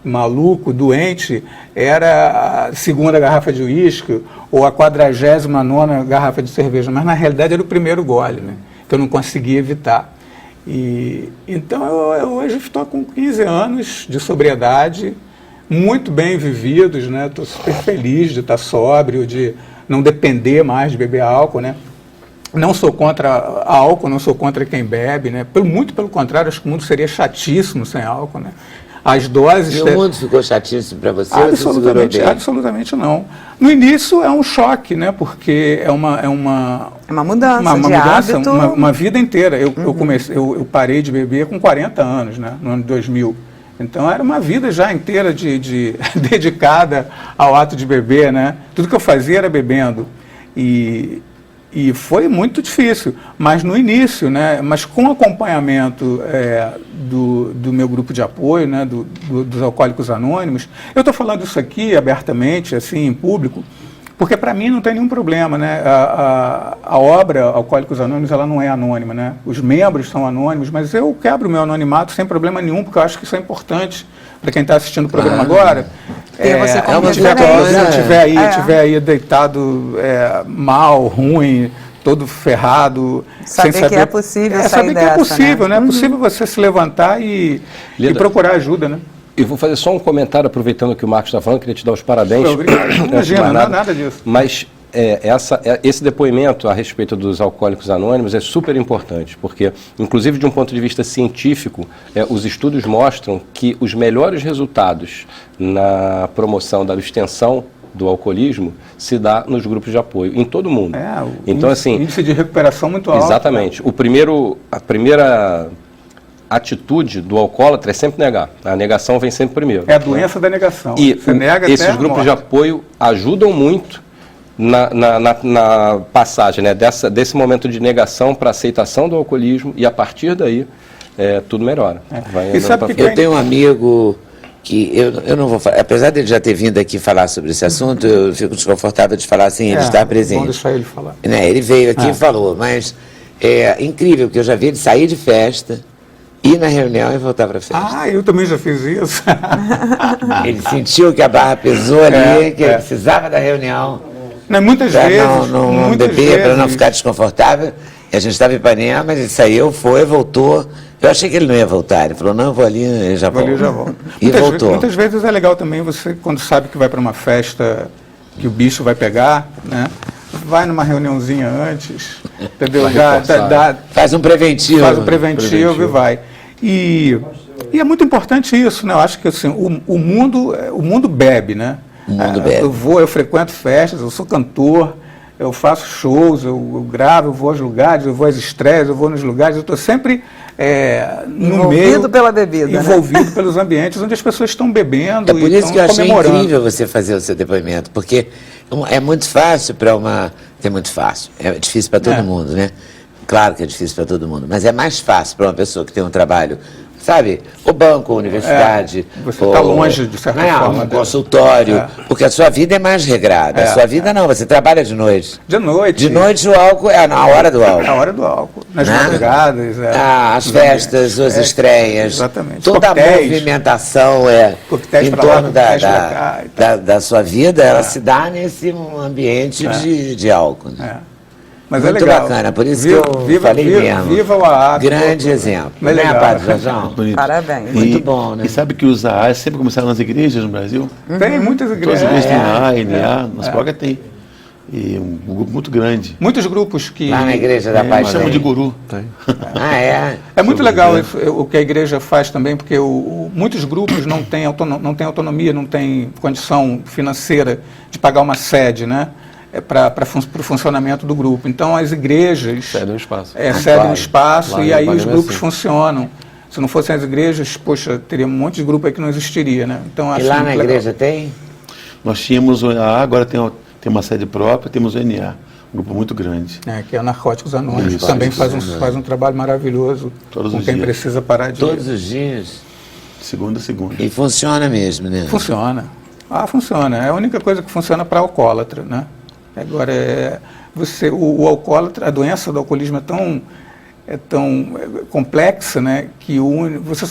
maluco, doente, era a segunda garrafa de uísque ou a 49ª garrafa de cerveja, mas na realidade era o primeiro gole, né? Que eu não conseguia evitar. Então eu hoje estou com 15 anos de sobriedade, muito bem vividos, né? Estou super feliz de estar sóbrio, de não depender mais de beber álcool, né? Não sou contra álcool, não sou contra quem bebe, né? Muito pelo contrário, acho que o mundo seria chatíssimo sem álcool, né? As doses... E o mundo ficou chatíssimo para você? Ou você segurou Absolutamente, bem? absolutamente não. No início é um choque, né? Porque é uma mudança uma de mudança, hábito. uma vida inteira. Eu parei de beber com 40 anos, né? No ano 2000. Então era uma vida já inteira de dedicada ao ato de beber, né? Tudo que eu fazia era bebendo. E foi muito difícil, mas no início, né, mas com acompanhamento do meu grupo de apoio, né, dos Alcoólicos Anônimos, eu estou falando isso aqui abertamente, assim, em público, porque para mim não tem nenhum problema, né, a obra Alcoólicos Anônimos, ela não é anônima, né, os membros são anônimos, mas eu quebro o meu anonimato sem problema nenhum, porque eu acho que isso é importante para quem está assistindo o programa agora. Ter você como se tiver, referência. tiver aí deitado mal, ruim, todo ferrado, Saber sem saber que é possível sair saber que é dessa, possível, né? É né? possível você se levantar e procurar ajuda, né? Eu vou fazer só um comentário, aproveitando que o Marcos está falando, queria te dar os parabéns. Obrigado. Antes de Imagina, mais não é nada disso. Mas esse depoimento a respeito dos Alcoólicos Anônimos é super importante, porque, inclusive de um ponto de vista científico, os estudos mostram que os melhores resultados na promoção da abstenção do alcoolismo se dá nos grupos de apoio, em todo o mundo. Então, índice de recuperação muito alto. Exatamente. A primeira atitude do alcoólatra é sempre negar. A negação vem sempre primeiro. É a doença da negação. E você nega esses até a grupos morte. de apoio ajudam muito na passagem, né, desse momento de negação para aceitação do alcoolismo, e a partir daí tudo melhora. E sabe que Eu tenho um amigo que eu não vou falar, apesar dele já ter vindo aqui falar sobre esse assunto, eu fico desconfortável de falar sem ele estar presente. Vamos deixar ele falar. Né, ele veio aqui e falou, mas é incrível que eu já vi ele sair de festa, ir na reunião e voltar para a festa. Eu também já fiz isso. Ele sentiu que a barra pesou ali, que ele precisava da reunião. Muitas Para vezes. não muitas beber, para não vezes. ficar desconfortável. E a gente estava em Ipanema, mas ele saiu, foi, voltou. Eu achei que ele não ia voltar. Ele falou, não, eu vou ali e já volto. E voltou. Muitas vezes é legal também você, quando sabe que vai para uma festa que o bicho vai pegar, né? Vai numa reuniãozinha antes, entendeu? Faz um preventivo. Faz um preventivo e vai. E é muito importante isso, né? Eu acho que assim, o mundo bebe, né? O mundo bebe. Eu frequento festas, eu sou cantor, eu faço shows, eu gravo, eu vou aos lugares, eu vou às estreias, eu vou nos lugares, eu estou sempre no meio... Envolvido pela bebida, envolvido pelos ambientes onde as pessoas estão bebendo É por e isso que eu estão achei comemorando. incrível você fazer o seu depoimento, porque é muito fácil para uma... É muito fácil, é difícil para todo mundo, né? Claro que é difícil para todo mundo, mas é mais fácil para uma pessoa que tem um trabalho, sabe, o banco, a universidade... Você está longe, de certa forma. Um consultório, porque a sua vida é mais regrada. A sua vida não, você trabalha de noite. De noite. De noite o álcool é na hora do álcool. A hora do álcool. Nas Né? madrugadas. As festas, as estreias. Exatamente. Toda Coquetéis. a movimentação Coquetéis em pra lá, torno coquetéis pra cá e tal. da sua vida, ela se dá nesse ambiente de álcool. Né? Mas Muito é legal. bacana, por isso que eu falei mesmo. Viva o AA. Grande exemplo. Mas Né, legal. Padre Jorjão? Bonito. Parabéns. Muito bom, né? E sabe que os AA sempre começaram nas igrejas no Brasil? Tem muitas Todas igrejas. as igrejas têm AA, NA, nas Coca tem. E um grupo muito grande. Muitos grupos que... Lá na Igreja da Me Paz. chamam tem. de guru. Ah, é? É muito legal o que a igreja faz também, porque muitos grupos não têm autonomia, não têm condição financeira de pagar uma sede, né? Para o funcionamento do grupo. Então, as igrejas Cedem um espaço. cedem um espaço Lá e em aí os Ipanema é grupos assim. funcionam. Se não fossem as igrejas, poxa, teria um monte de grupo aí que não existiria, né? Então, E acho lá muito na legal. igreja tem? Nós tínhamos o AA, agora tem uma sede própria, temos o NA, um grupo muito grande. Que é Narcóticos Anônimos, Isso, também isso, faz um trabalho maravilhoso Todos com os quem dias. precisa parar de... Todos os dias. Segunda a segunda. E funciona mesmo, né? Funciona. Funciona. É a única coisa que funciona para alcoólatra, né? Agora, o alcoólatra, a doença do alcoolismo é tão complexa, né, que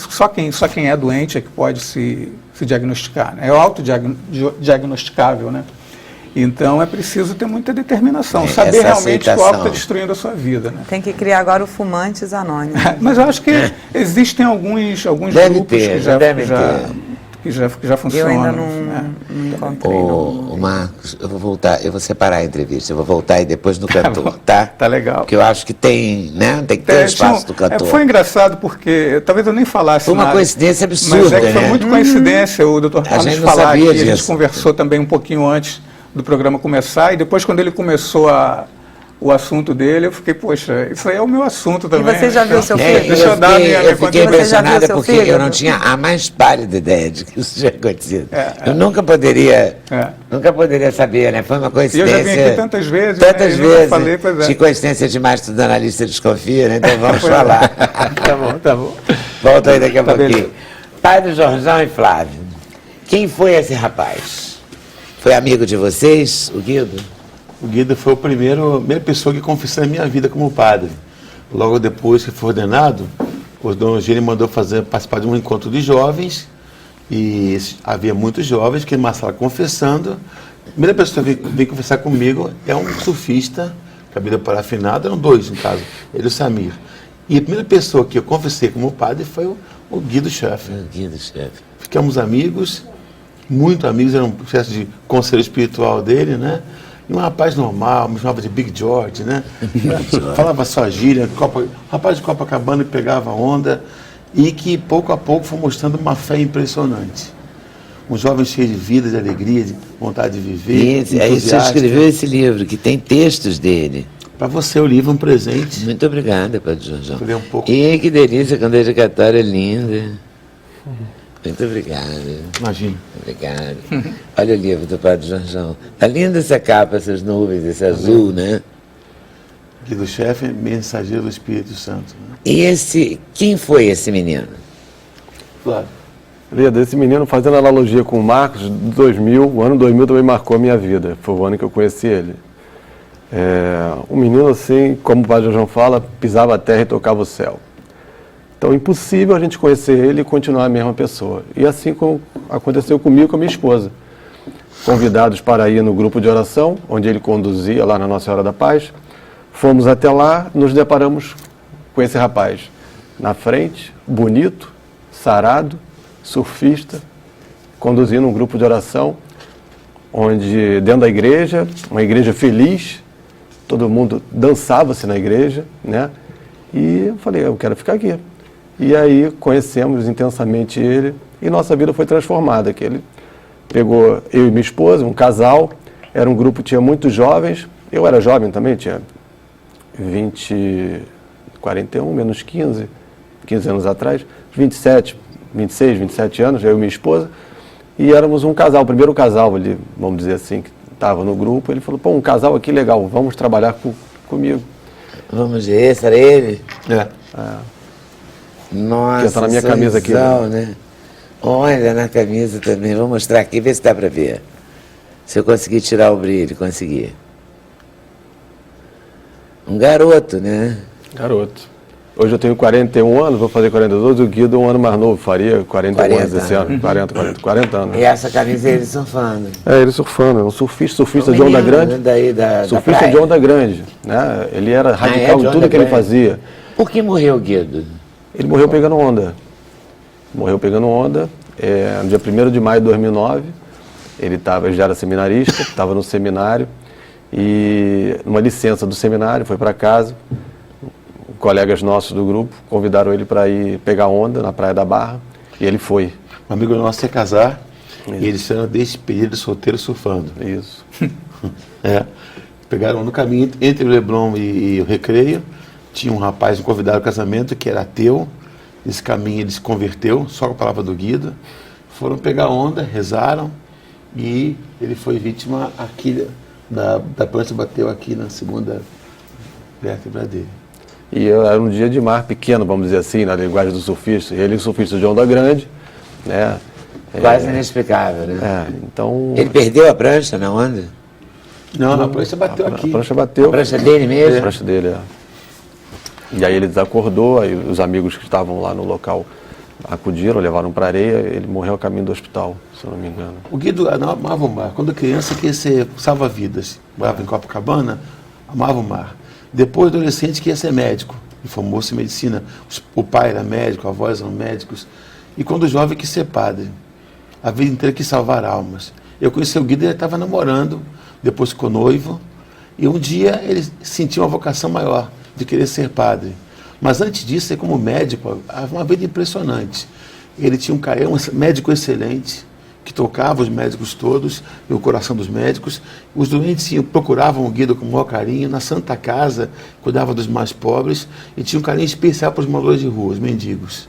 só quem é doente é que pode se diagnosticar. Né? É autodiagnosticável, né? Então é preciso ter muita determinação, saber essa realmente que o álcool aceitação. está destruindo a sua vida. Né? Tem que criar agora o Fumantes Anônimos. Mas eu acho que existem alguns Deve grupos ter, que já deve ter. que já funciona. Eu ainda né? não encontrei. Ô, Marcos, eu vou voltar, eu vou separar a entrevista, eu vou voltar e depois no cantor, tá? Tá legal. Porque eu acho que tem, né? Tem que ter espaço do cantor. Foi engraçado porque talvez eu nem falasse Foi uma nada, coincidência absurda, mas é que foi né? muito coincidência o Dr. Carlos gente não falar sabia aqui, a gente disso. conversou também um pouquinho antes do programa começar, e depois quando ele começou o assunto dele, eu fiquei, poxa, isso aí é o meu assunto também. você já viu seu Então, filho? Deixa eu dar a minha eu fiquei Você já viu impressionada seu porque filho? eu não tinha a mais pálida ideia de que isso tinha acontecido. É. Eu nunca poderia, É. nunca poderia saber, né? Foi uma E eu coincidência. já vim aqui tantas vezes, Tantas né, e nunca vezes. falei, pois é. Se coincidência demais, tudo analista desconfia, né? Então vamos falar. Tá bom. Volta aí daqui a Tá pouquinho. beleza. Padre Jorjão e Flávio, quem foi esse rapaz? Foi amigo de vocês, o Guido? O Guido foi a primeira pessoa que confessou a minha vida como padre. Logo depois que foi ordenado, o Dom Eugênio mandou participar de um encontro de jovens, e havia muitos jovens que numa sala confessando. A primeira pessoa que veio confessar comigo é um surfista, cabelo parafinado, eram dois no caso, ele e o Samir. E a primeira pessoa que eu confessei como padre foi o Guido Schaeffer. O Guido, chefe. Ficamos amigos, muito amigos, era um processo de conselho espiritual dele, né? E um rapaz normal, me chamava de Big George, né? Falava só gíria, rapaz de Copacabana, pegava onda, e que pouco a pouco foi mostrando uma fé impressionante. Um jovem cheio de vida, de alegria, de vontade de viver. E aí você entusiasta. escreveu esse livro, que tem textos dele. Para você, o livro é um presente. Muito obrigada, Padre Jorjão. Vou ler um pouco. E que delícia, com dedicatória linda. Muito obrigado. Imagina. Obrigado. Olha o livro do Padre Jorjão. Tá linda essa capa, essas nuvens, esse azul, né? Guido Schaeffer, mensageiro do Espírito Santo. Né? E quem foi esse menino? Claro. Leda, esse menino, fazendo analogia com o Marcos, 2000, o ano 2000 também marcou a minha vida. Foi o ano que eu conheci ele. Um menino assim, como o Padre João fala, pisava a terra e tocava o céu. Então, impossível a gente conhecer ele e continuar a mesma pessoa. E assim como aconteceu comigo e com a minha esposa. Convidados para ir no grupo de oração, onde ele conduzia lá na Nossa Senhora da Paz. Fomos até lá, nos deparamos com esse rapaz. Na frente, bonito, sarado, surfista, conduzindo um grupo de oração, onde dentro da igreja, uma igreja feliz, todo mundo dançava-se na igreja, né? E eu falei, eu quero ficar aqui. E aí conhecemos intensamente ele e nossa vida foi transformada. Que ele pegou eu e minha esposa, um casal, era um grupo, tinha muitos jovens, eu era jovem também, tinha 41, menos 15 anos atrás, 26, 27 anos, eu e minha esposa, e éramos um casal, o primeiro casal ali, vamos dizer assim, que estava no grupo. Ele falou, pô, um casal aqui legal, vamos trabalhar comigo. Vamos ver, esse era ele? É. Nossa, Que tá na minha camisa aqui, sorrisão, né? Olha, na camisa também. Vou mostrar aqui, ver se dá para ver. Se eu conseguir tirar o brilho, consegui. Um garoto, né? Garoto. Hoje eu tenho 41 anos, vou fazer 42, o Guido um ano mais novo, faria 41 anos esse ano. 40 anos. E essa camisa é ele surfando. Ele surfando, é um surfista O de onda menino, grande. né, daí da Surfista praia. de onda grande, né? Ele era radical de em onda tudo que ele grande. fazia. Por que morreu o Guido? Ele morreu pegando onda. No dia 1º de maio de 2009, ele já era seminarista, estava no seminário, e numa licença do seminário, foi para casa, colegas nossos do grupo convidaram ele para ir pegar onda na Praia da Barra, e ele foi. Um amigo nosso ia casar, e eles fizeram despedida de solteiro surfando. Isso. Pegaram no caminho entre o Leblon e o Recreio, tinha um rapaz, um convidado ao casamento, que era ateu. Nesse caminho ele se converteu, só com a palavra do Guido. Foram pegar onda, rezaram, e ele foi vítima aqui, da prancha bateu aqui na segunda vértebra dele. E era um dia de mar pequeno, vamos dizer assim, na linguagem do surfista. Ele surfista de onda grande, né? Quase inexplicável, né? Então... Ele perdeu a prancha na onda? Não, a prancha bateu A aqui. prancha bateu. A prancha dele mesmo? A prancha dele, E aí ele desacordou, aí os amigos que estavam lá no local acudiram, levaram para a areia, ele morreu a caminho do hospital, se eu não me engano. O Guido amava o mar. Quando criança queria ser salva-vidas. Morava em Copacabana, amava o mar. Depois, adolescente, queria ser médico. E formou-se em medicina. O pai era médico, a avó eram médicos. E quando jovem, quis ser padre. a vida inteira quis salvar almas. Eu conheci o Guido, ele estava namorando, depois ficou noivo, e um dia ele sentiu uma vocação maior, de querer ser padre. Mas antes disso, como médico, uma vida impressionante. Ele tinha um médico excelente, que tocava os médicos todos, e o coração dos médicos. Os doentes procuravam o Guido com o maior carinho, na Santa Casa, cuidava dos mais pobres, e tinha um carinho especial para os moradores de rua, os mendigos.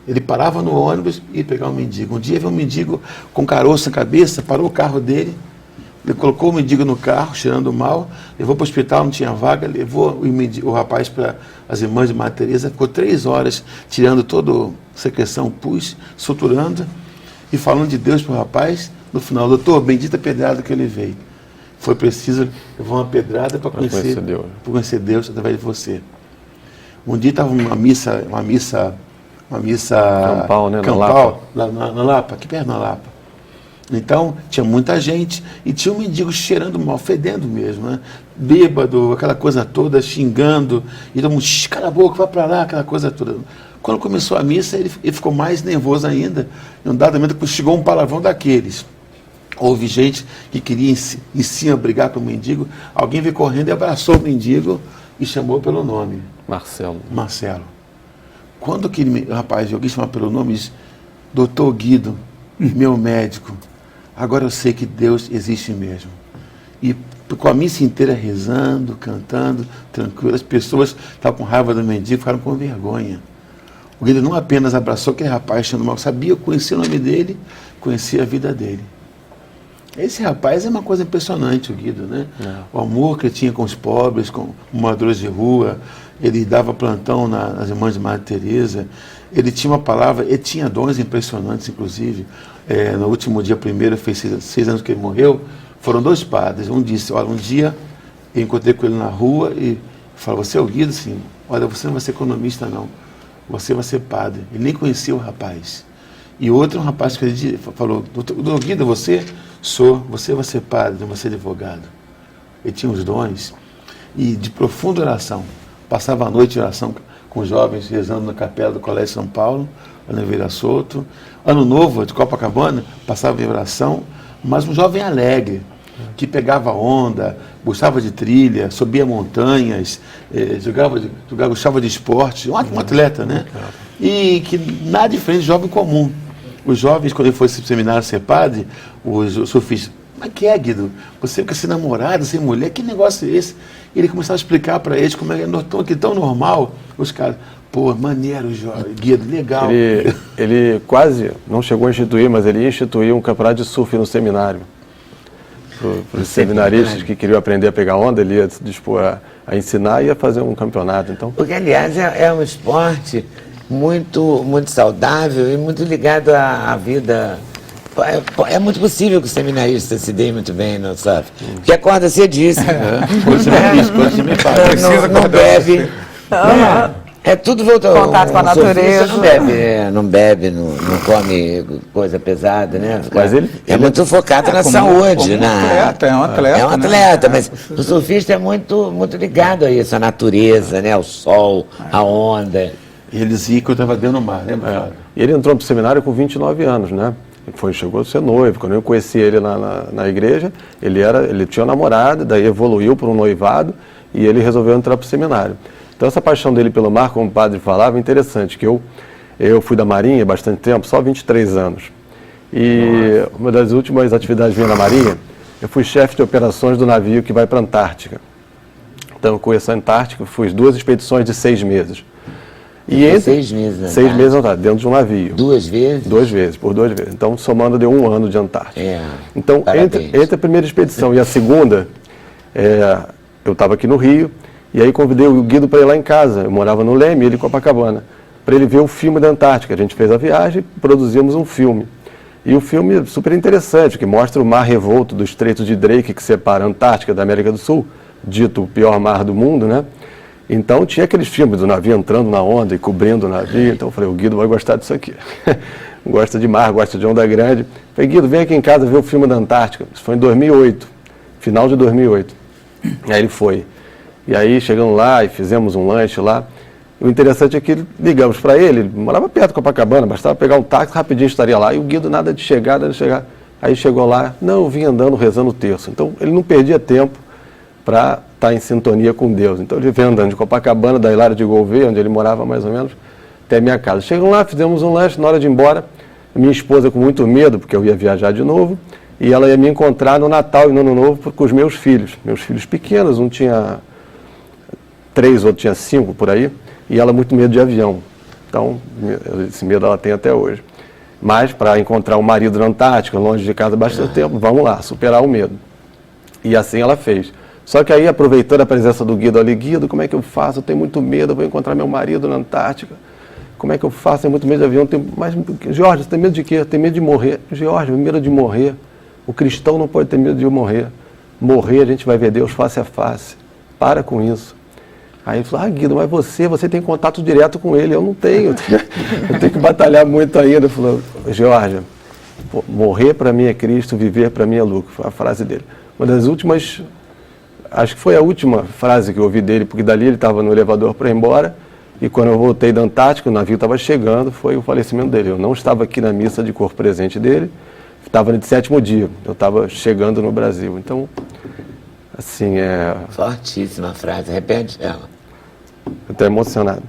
Ele parava no ônibus e ia pegar um mendigo. Um dia veio um mendigo com caroço na cabeça, parou o carro dele, ele colocou o mendigo no carro, cheirando mal, levou para o hospital, não tinha vaga, levou o rapaz para as irmãs de Madre Teresa, ficou 3 horas tirando toda a secreção, pus, suturando e falando de Deus para o rapaz. No final, doutor, bendita pedrada que ele veio. Foi preciso levar uma pedrada para conhecer Deus através de você. Um dia estava uma missa campal, né? Na Lapa, aqui perto da Lapa. Então, tinha muita gente e tinha um mendigo cheirando mal, fedendo mesmo, né? Bêbado, aquela coisa toda, xingando, e todo mundo, cala a boca, vai para lá, aquela coisa toda. Quando começou a missa, ele ficou mais nervoso ainda, e um dado momento chegou um palavrão daqueles. Houve gente que queria em cima brigar com o mendigo, alguém veio correndo e abraçou o mendigo e chamou pelo nome. Marcelo. Quando aquele rapaz, alguém chamou pelo nome, disse, doutor Guido, meu médico, agora eu sei que Deus existe mesmo. E com a missa inteira rezando, cantando, tranquilo, as pessoas que estavam com raiva do mendigo ficaram com vergonha. O Guido não apenas abraçou aquele rapaz achando mal, sabia, conhecia o nome dele, conhecia a vida dele. Esse rapaz é uma coisa impressionante, o Guido, né? O amor que ele tinha com os pobres, com moradores de rua, ele dava plantão nas irmãs de Madre Teresa, ele tinha uma palavra, ele tinha dons impressionantes, inclusive. No último dia, primeiro, fez 6 anos que ele morreu, foram 2 padres. Um disse, olha, um dia eu encontrei com ele na rua e falou, você é o Guido? Sim. Olha, você não vai ser economista, não. Você vai ser padre. Ele nem conhecia o rapaz. E outro, um rapaz que ele falou, doutor Guido, você vai ser padre, não vai ser advogado. Ele tinha os dons e de profunda oração. Passava a noite de oração com os jovens rezando na capela do Colégio São Paulo, lá na Vila Soto. Ano Novo, de Copacabana, passava em oração, mas um jovem alegre, que pegava onda, gostava de trilha, subia montanhas, gostava de esporte, um atleta, né? E que nada diferente de jovem comum. Os jovens, quando ele foi se seminário ser padre, os sofistas, mas que é, Guido? Você fica sem namorado, sem mulher, que negócio é esse? E ele começava a explicar para eles como é tão normal. Os caras, pô, maneiro, Guido, legal. Ele quase não chegou a instituir, mas ele ia instituir um campeonato de surf no seminário. Para os seminaristas que queriam aprender a pegar onda, ele ia se dispor a ensinar e ia fazer um campeonato. Então. Porque, aliás, é um esporte muito saudável e muito ligado à vida. É muito possível que o seminarista se dê muito bem no surf. Porque acorda cedíssimo. Não bebe. É tudo voltado. Contato com a natureza. Não bebe, não come coisa pesada, né? Mas ele é muito focado na saúde. É um atleta. É um atleta, mas o surfista é muito ligado a isso, a natureza, né? O sol, a onda. E ele dizia que eu estava dentro do mar, lembra? E ele entrou para o seminário com 29 anos, né? Chegou a ser noivo. Quando eu conheci ele na igreja, ele tinha uma namorada, daí evoluiu para um noivado e ele resolveu entrar para o seminário. Então essa paixão dele pelo mar, como o padre falava, é interessante, que eu fui da Marinha há bastante tempo, só 23 anos. E uma das últimas atividades minha na Marinha, eu fui chefe de operações do navio que vai para a Antártica. Então eu conheço a Antártica, fui 2 expedições de 6 meses. E 6 meses, 6 meses dentro de um navio. 2 vezes? 2 vezes, por 2 vezes. Então, somando, deu 1 ano de Antártica. Então, entre a primeira expedição e a segunda, eu estava aqui no Rio, e aí convidei o Guido para ir lá em casa. Eu morava no Leme, ele em Copacabana, para ele ver o filme da Antártica. A gente fez a viagem e produzimos um filme. E o filme é super interessante, que mostra o mar revolto do Estreito de Drake, que separa a Antártica da América do Sul, dito o pior mar do mundo, né? Então tinha aqueles filmes do navio entrando na onda e cobrindo o navio. Então eu falei, o Guido vai gostar disso aqui. Gosta de mar, gosta de onda grande. Falei, Guido, vem aqui em casa ver o filme da Antártica. Isso foi em 2008, final de 2008. E aí ele foi. E aí chegamos lá e fizemos um lanche lá. O interessante é que ligamos para ele morava perto de Copacabana, bastava pegar um táxi, rapidinho estaria lá. E o Guido nada de chegar, nada de chegar. Aí chegou lá, não, eu vim andando, rezando o terço. Então, ele não perdia tempo para estar em sintonia com Deus. Então, ele veio andando de Copacabana, da Hilário de Gouveia, onde ele morava mais ou menos, até a minha casa. Chegam lá, fizemos um lanche, na hora de ir embora, minha esposa com muito medo, porque eu ia viajar de novo, e ela ia me encontrar no Natal e no Ano Novo com os meus filhos pequenos, um tinha 3, outro tinha 5 por aí, e ela muito medo de avião. Então, esse medo ela tem até hoje. Mas, para encontrar o marido na Antártica, longe de casa bastante tempo, vamos lá, superar o medo. E assim ela fez. Só que aí, aproveitando a presença do Guido ali, Guido, como é que eu faço? Eu tenho muito medo, eu vou encontrar meu marido na Antártica. Como é que eu faço? Tenho muito medo de avião. Mas, Jorge, você tem medo de quê? Tem medo de morrer. Jorge, medo de morrer. O cristão não pode ter medo de morrer. Morrer, a gente vai ver Deus face a face. Para com isso. Aí ele falou, Guido, mas você tem contato direto com ele. Eu não tenho. Eu tenho que batalhar muito ainda. Ele falou, Jorge, morrer para mim é Cristo, viver para mim é lucro. Foi a frase dele. Uma das últimas, acho que foi a última frase que eu ouvi dele, porque dali ele estava no elevador para ir embora. E quando eu voltei da Antártica, o navio estava chegando, foi o falecimento dele. Eu não estava aqui na missa de corpo presente dele, estava no 7º dia. Eu estava chegando no Brasil. Então, assim, Fortíssima frase, repete ela. Eu estou emocionado.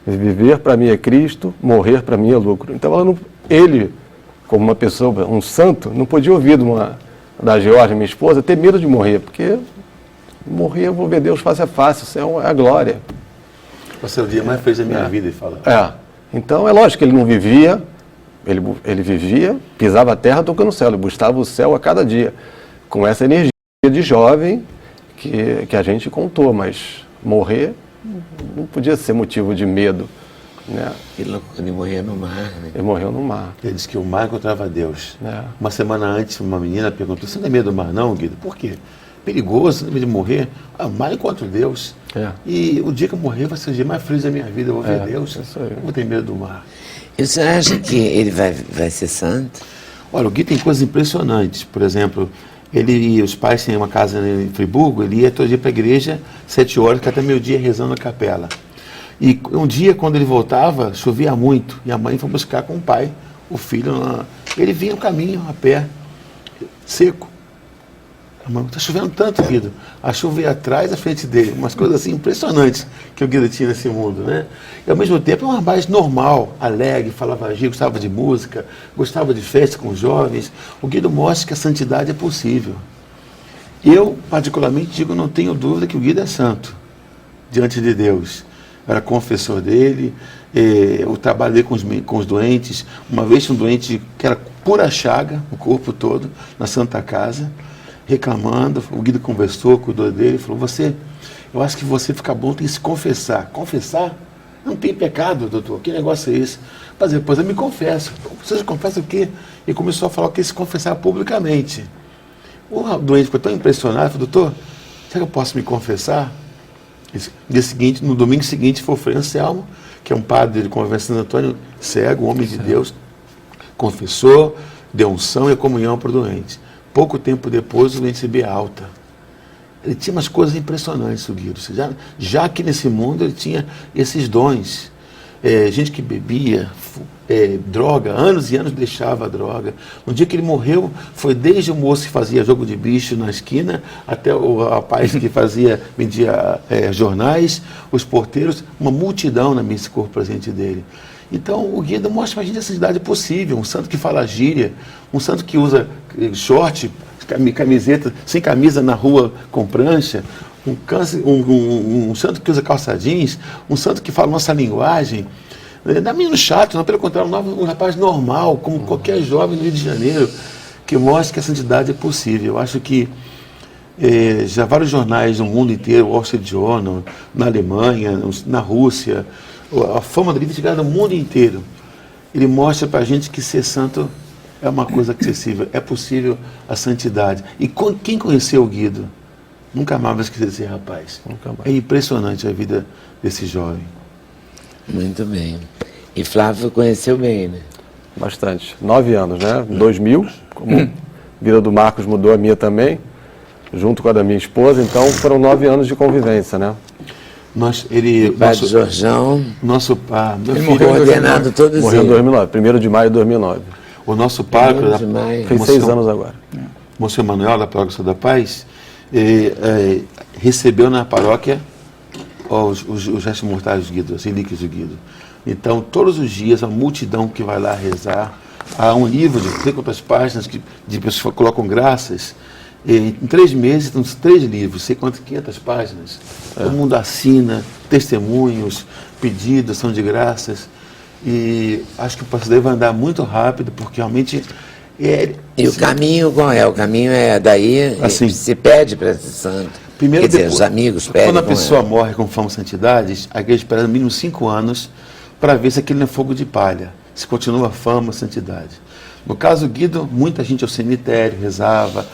Viver para mim é Cristo, morrer para mim é lucro. Então, ele, como uma pessoa, um santo, não podia ouvir da Georgia, minha esposa, ter medo de morrer, porque morrer eu vou ver Deus face a face, isso é a glória. Passei o dia mais feliz da minha vida, ele fala. Então, é lógico que ele não vivia, ele vivia, pisava a terra, tocando no céu, ele buscava o céu a cada dia, com essa energia de jovem que a gente contou, mas morrer não podia ser motivo de medo, né? Ele morreu no mar, né? Ele morreu no mar. Ele disse que o mar encontrava Deus. É. Uma semana antes, uma menina perguntou, você não tem medo do mar não, Guido? Por quê? Perigoso, você não tem medo de morrer? O mar encontra Deus. É. E o dia que eu morrer vai ser o dia mais feliz da minha vida, eu vou ver Deus. Isso aí. Eu vou ter medo do mar. E você acha que ele vai ser santo? Olha, o Gui tem coisas impressionantes. Por exemplo, ele e os pais têm uma casa em Friburgo, ele ia todo dia para a igreja, 7 horas, que até meio-dia rezando na capela. E um dia, quando ele voltava, chovia muito, e a mãe foi buscar com o pai, o filho, ele vinha no caminho, a pé, seco. A mãe, está chovendo tanto, Guido. A chuva ia atrás, à frente dele, umas coisas assim impressionantes que o Guido tinha nesse mundo, né? E ao mesmo tempo, é um rapaz normal, alegre, falava giro, gostava de música, gostava de festa com os jovens. O Guido mostra que a santidade é possível. Eu, particularmente, digo, não tenho dúvida que o Guido é santo diante de Deus. Era confessor dele, eu trabalhei com os doentes. Uma vez um doente que era pura chaga, o corpo todo, na Santa Casa, reclamando. O Guido conversou, cuidou dele, falou, eu acho que você fica bom, tem que se confessar. Confessar? Não tem pecado, doutor, que negócio é esse? Mas depois eu me confesso. Você confessa o quê? E começou a falar que ele se confessar publicamente. O doente ficou tão impressionado, falou, doutor, será que eu posso me confessar? No domingo seguinte foi o Frei Anselmo, que é um padre de Convivência de Santo Antônio, cego, um homem de Deus, confessou, deu unção e a comunhão para o doente. Pouco tempo depois, o doente recebia alta. Ele tinha umas coisas impressionantes, o Guido. Já que nesse mundo ele tinha esses dons. Gente que bebia, droga, anos e anos deixava a droga. No dia que ele morreu, foi desde o moço que fazia jogo de bicho na esquina, até o rapaz que vendia jornais, os porteiros, uma multidão na missa corpo presente dele. Então, o Guido mostra para a gente a santidade possível, um santo que fala gíria, um santo que usa short, camiseta, sem camisa na rua com prancha, um santo que usa calça jeans, um santo que fala nossa linguagem. Não é menino chato, não, pelo contrário, um rapaz normal, como qualquer jovem no Rio de Janeiro, que mostra que a santidade é possível. Eu acho que já vários jornais no mundo inteiro, o Wall Street Journal, na Alemanha, na Rússia, a fama dele chegada no mundo inteiro. Ele mostra para a gente que ser santo é uma coisa acessível, é possível a santidade. E quem conheceu o Guido, nunca mais vai esquecer desse rapaz. É impressionante a vida desse jovem. Muito bem. E Flávio conheceu bem, né? Bastante. 9 anos, né? 2000, como a vida do Marcos mudou, a minha também, junto com a da minha esposa, então foram 9 anos de convivência, né? Padre Jorjão, Nosso pai, meu Ele filho, morreu em ordenado todos Morreu em eles. 2009, 1º de maio de 2009. o nosso pároco, 1º de maio. Fez 6 anos agora. Monsenhor Manuel, da Paróquia da Paz, recebeu na paróquia os restos mortais do Guido, as relíquias do Guido. Então, todos os dias, a multidão que vai lá rezar, há um livro de não sei quantas páginas de pessoas que colocam graças. Em 3 meses, tem uns 3 livros, sei quantas, 500 páginas. Todo mundo assina, testemunhos, pedidos, ação de graças. E acho que o pastor vai andar muito rápido, porque realmente... E o caminho qual é? O caminho é daí, Assim. se pede para ser santo. Primeiro, Quer dizer, depois, os amigos pedem. quando a como pessoa é. morre com fama e santidades, a igreja espera no mínimo 5 anos para ver se aquilo não é fogo de palha, se continua fama e santidade. No caso do Guido, muita gente ao cemitério rezava,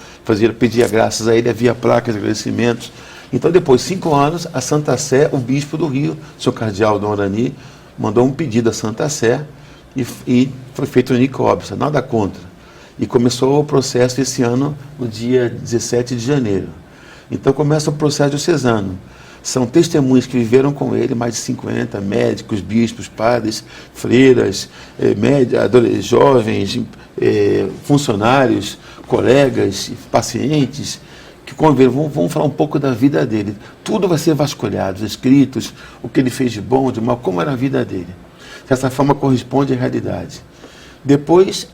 pedia graças a ele, havia placas de agradecimentos. Então, depois de 5 anos, a Santa Sé, o bispo do Rio, o senhor cardeal Dom Arani, mandou um pedido à Santa Sé e foi feito o nicóbio, nada contra. E começou o processo esse ano, no dia 17 de janeiro. Então começa o processo diocesano. São testemunhas que viveram com ele, mais de 50, médicos, bispos, padres, freiras, jovens, funcionários, colegas, pacientes, que conviveram. Vamos falar um pouco da vida dele. Tudo vai ser vasculhado, os escritos, o que ele fez de bom, de mal, como era a vida dele. Dessa forma corresponde à realidade. Depois,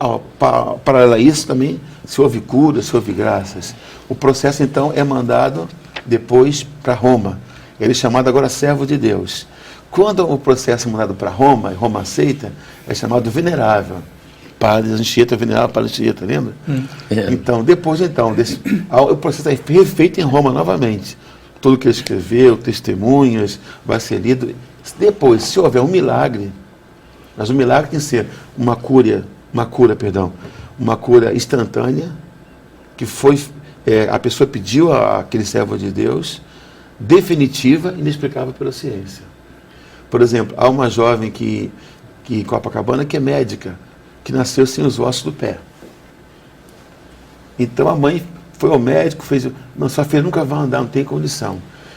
paralelo a isso também, se houve cura, se houve graças. O processo, então, é mandado depois para Roma. Ele é chamado agora servo de Deus. Quando o processo é mandado para Roma, e Roma aceita, é chamado venerável. Padre Anchieta, venerável Padre Anchieta, lembra? Então, depois, o processo é refeito em Roma novamente. Tudo que ele escreveu, testemunhas, vai ser lido. Depois, se houver um milagre, mas o milagre tem que ser uma cura instantânea, que foi, a pessoa pediu àquele servo de Deus, definitiva e inexplicável pela ciência. Por exemplo, há uma jovem em Copacabana que é médica, que nasceu sem os ossos do pé. Então a mãe foi ao médico, sua filha nunca vai andar, não tem condição.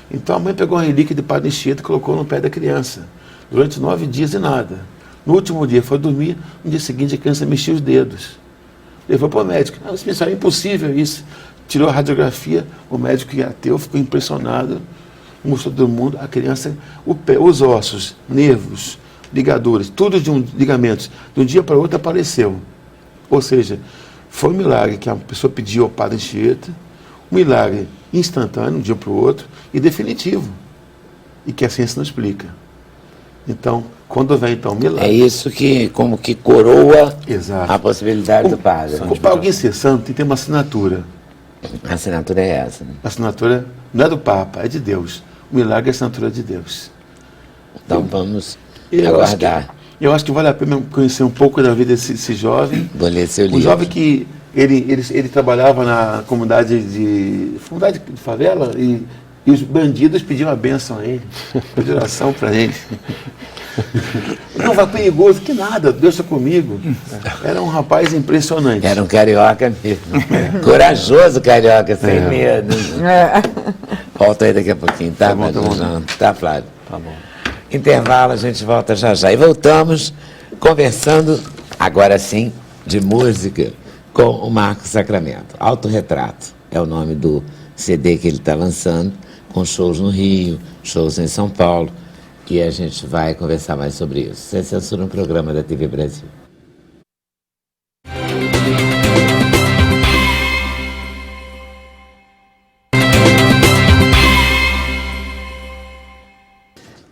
Então a mãe pegou uma relíquia de Padre Anchieta e colocou no pé da criança, durante 9 dias e nada. No último dia foi dormir, no dia seguinte a criança mexia os dedos. Levou para o médico. Você pensava, é impossível isso. Tirou a radiografia, o médico que é ateu ficou impressionado, mostrou todo mundo, a criança, o pé, os ossos, nervos, ligadores, tudo ligamentos, de um dia para o outro apareceu. Ou seja, foi um milagre que a pessoa pediu ao Padre Anchieta, um milagre instantâneo, de um dia para o outro, e definitivo, e que a ciência não explica. Então, quando vem então o milagre... É isso que como que coroa Exato. a possibilidade do padre. Para alguém ser santo, tem que ter uma assinatura. A assinatura é essa. Né? A assinatura não é do Papa, é de Deus. O milagre é a assinatura de Deus. Então vamos Eu aguardar. Eu acho que vale a pena conhecer um pouco da vida desse jovem. Vou ler seu livro. Um jovem que ele trabalhava na comunidade de favela e os bandidos pediam a bênção a ele, pediam oração para ele. Não, vai perigoso, que nada, Deus está comigo. Era um rapaz impressionante. Era um carioca mesmo. Corajoso carioca, sem medo. Volta aí daqui a pouquinho, tá, Tá bom, tá bom. João? Tá, Flávio? Tá bom. Intervalo, a gente volta já já. E voltamos conversando, agora sim, de música com o Marcos Sacramento. Autorretrato é o nome do CD que ele está lançando, com shows no Rio, shows em São Paulo, e a gente vai conversar mais sobre isso. Sem censura, um programa da TV Brasil.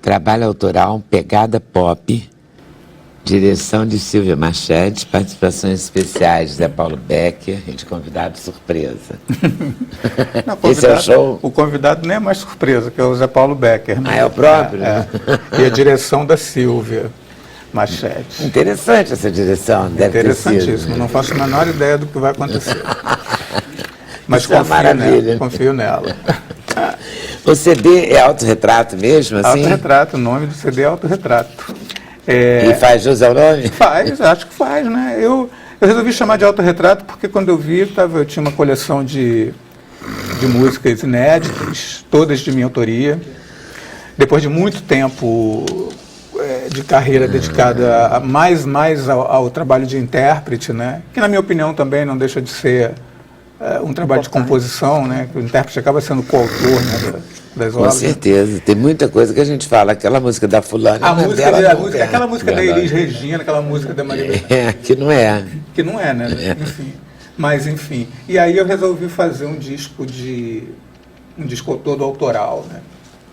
Trabalho autoral, pegada pop, direção de Silvia Machete, participações especiais de Zé Paulo Becker, e de convidado surpresa. Não, Esse é o show? O convidado nem é mais surpresa, que é o Zé Paulo Becker. Né? Ah, é o próprio? É. E a direção da Silvia Machete. Interessante essa direção, deve ter sido. Interessantíssimo, não faço a menor ideia do que vai acontecer. Mas Isso é uma maravilha. confio nela. O CD é autorretrato mesmo, assim? Autorretrato, o nome do CD é Autorretrato. E faz jus ao nome? Faz, acho que faz, né? Eu resolvi chamar de Autorretrato porque quando eu vi, eu tinha uma coleção de músicas inéditas, todas de minha autoria. depois de muito tempo de carreira dedicada mais ao trabalho de intérprete, né? Que na minha opinião também não deixa de ser um trabalho de composição, né? Que o intérprete acaba sendo coautor, né, das Com obras. certeza. Tem muita coisa que a gente fala. Aquela música da fulana... A não é música, dela, a não, música, aquela música da Verdade. Elis Regina, aquela música da Maria Bethânia, que não é. que não é, né? Enfim. Mas, enfim. E aí eu resolvi fazer um disco todo autoral, né?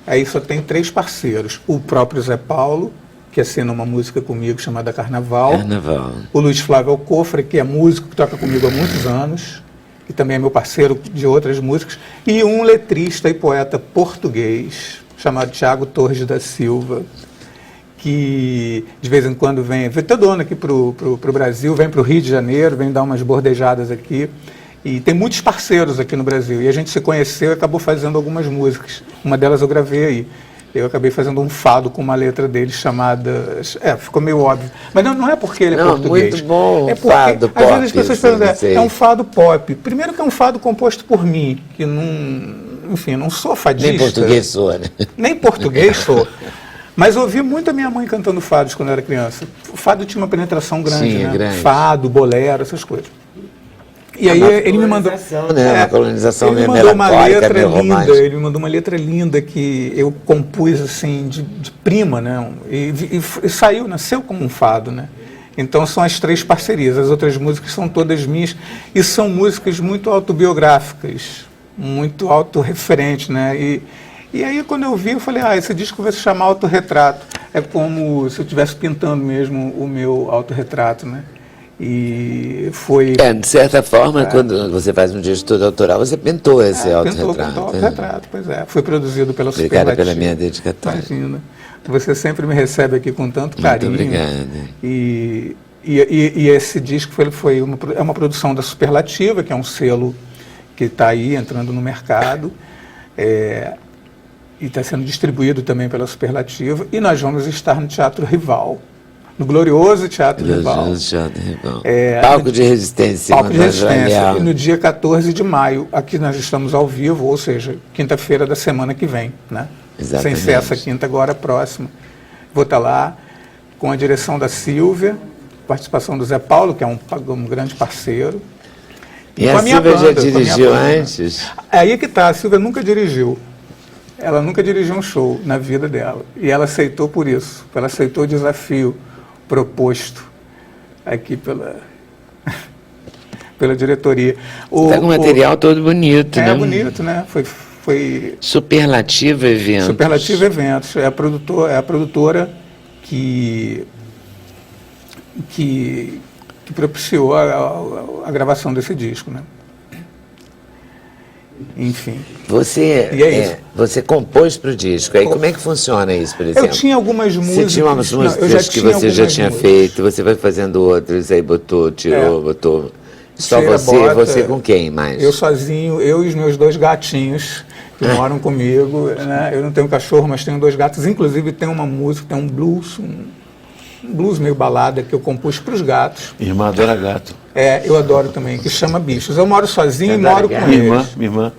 Aí só tem 3 parceiros. O próprio Zé Paulo, que assina uma música comigo chamada Carnaval. Carnaval. O Luiz Flávio Alcofre, que é músico, que toca comigo há muitos anos, que também é meu parceiro de outras músicas. E um letrista e poeta português, chamado Tiago Torres da Silva, que de vez em quando vem todo ano aqui para o Brasil, vem para o Rio de Janeiro, vem dar umas bordejadas aqui. E tem muitos parceiros aqui no Brasil. E a gente se conheceu e acabou fazendo algumas músicas. Uma delas eu gravei aí. Eu acabei fazendo um fado com uma letra dele chamada... ficou meio óbvio. Mas não é porque ele é português. Muito bom, é porque, fado às pop. vezes as pessoas assim, perguntam, não sei. é um fado pop. Primeiro que é um fado composto por mim, que não... Enfim, não sou fadista. Nem português soa, né? Nem português sou. Mas ouvi muito a minha mãe cantando fados quando eu era criança. O fado tinha uma penetração grande, Sim, né? grande. Fado, bolero, essas coisas. E aí Uma ele me mandou... colonização, né? Uma colonização ele me meio mandou uma melancólica, letra meio linda, romântica. ele me mandou uma letra linda que eu compus assim, de prima, né? E saiu, nasceu como um fado, né? Então são as 3 parcerias, as outras músicas são todas minhas e são músicas muito autobiográficas, muito autorreferentes, né? E aí quando eu vi, eu falei, esse disco vai se chamar Autorretrato. É como se eu estivesse pintando mesmo o meu autorretrato, né? E foi... De certa forma, quando você faz um disco todo autoral, você pintou esse autorretrato. Pintou o autorretrato, pois é. Foi produzido pela Obrigado Superlativa. pela minha dedicatória. Imagina. Você sempre me recebe aqui com tanto carinho. Muito obrigado. E esse disco foi uma produção da Superlativa, que é um selo que está aí entrando no mercado. E está sendo distribuído também pela Superlativa. E nós vamos estar no Teatro Rival. No glorioso Teatro Rival. Palco de Resistência. Palco de Resistência. Leal. E no dia 14 de maio, aqui nós estamos ao vivo, ou seja, quinta-feira da semana que vem, né? Exatamente. Sem ser essa quinta, agora próxima. Vou estar lá com a direção da Silvia, participação do Zé Paulo, que é um grande parceiro. E com a Silvia já com a minha dirigiu banda. antes? Aí que tá, a Silvia nunca dirigiu. Ela nunca dirigiu um show na vida dela. E ela aceitou por isso. Ela aceitou o desafio proposto aqui pela diretoria. Está com o material todo bonito, né? É bonito, né? Foi Superlativa Eventos. Superlativa Eventos. É a produtora que propiciou a gravação desse disco, né? Enfim. Você compôs para o disco. Aí como é que funciona isso, por exemplo? Eu tinha algumas músicas. Você tinha umas músicas que você já tinha feito, você vai fazendo outras, aí botou. Só Tira, você com quem mais? Eu sozinho, eu e os meus 2 gatinhos que moram comigo, né? Eu não tenho cachorro, mas tenho 2 gatos. Inclusive tem uma música, tem um blues meio balada que eu compus para os gatos. Minha irmã adora gato. Eu adoro também, que chama Bichos. Eu moro sozinho e Você adora moro gato? com Minha eles. irmã.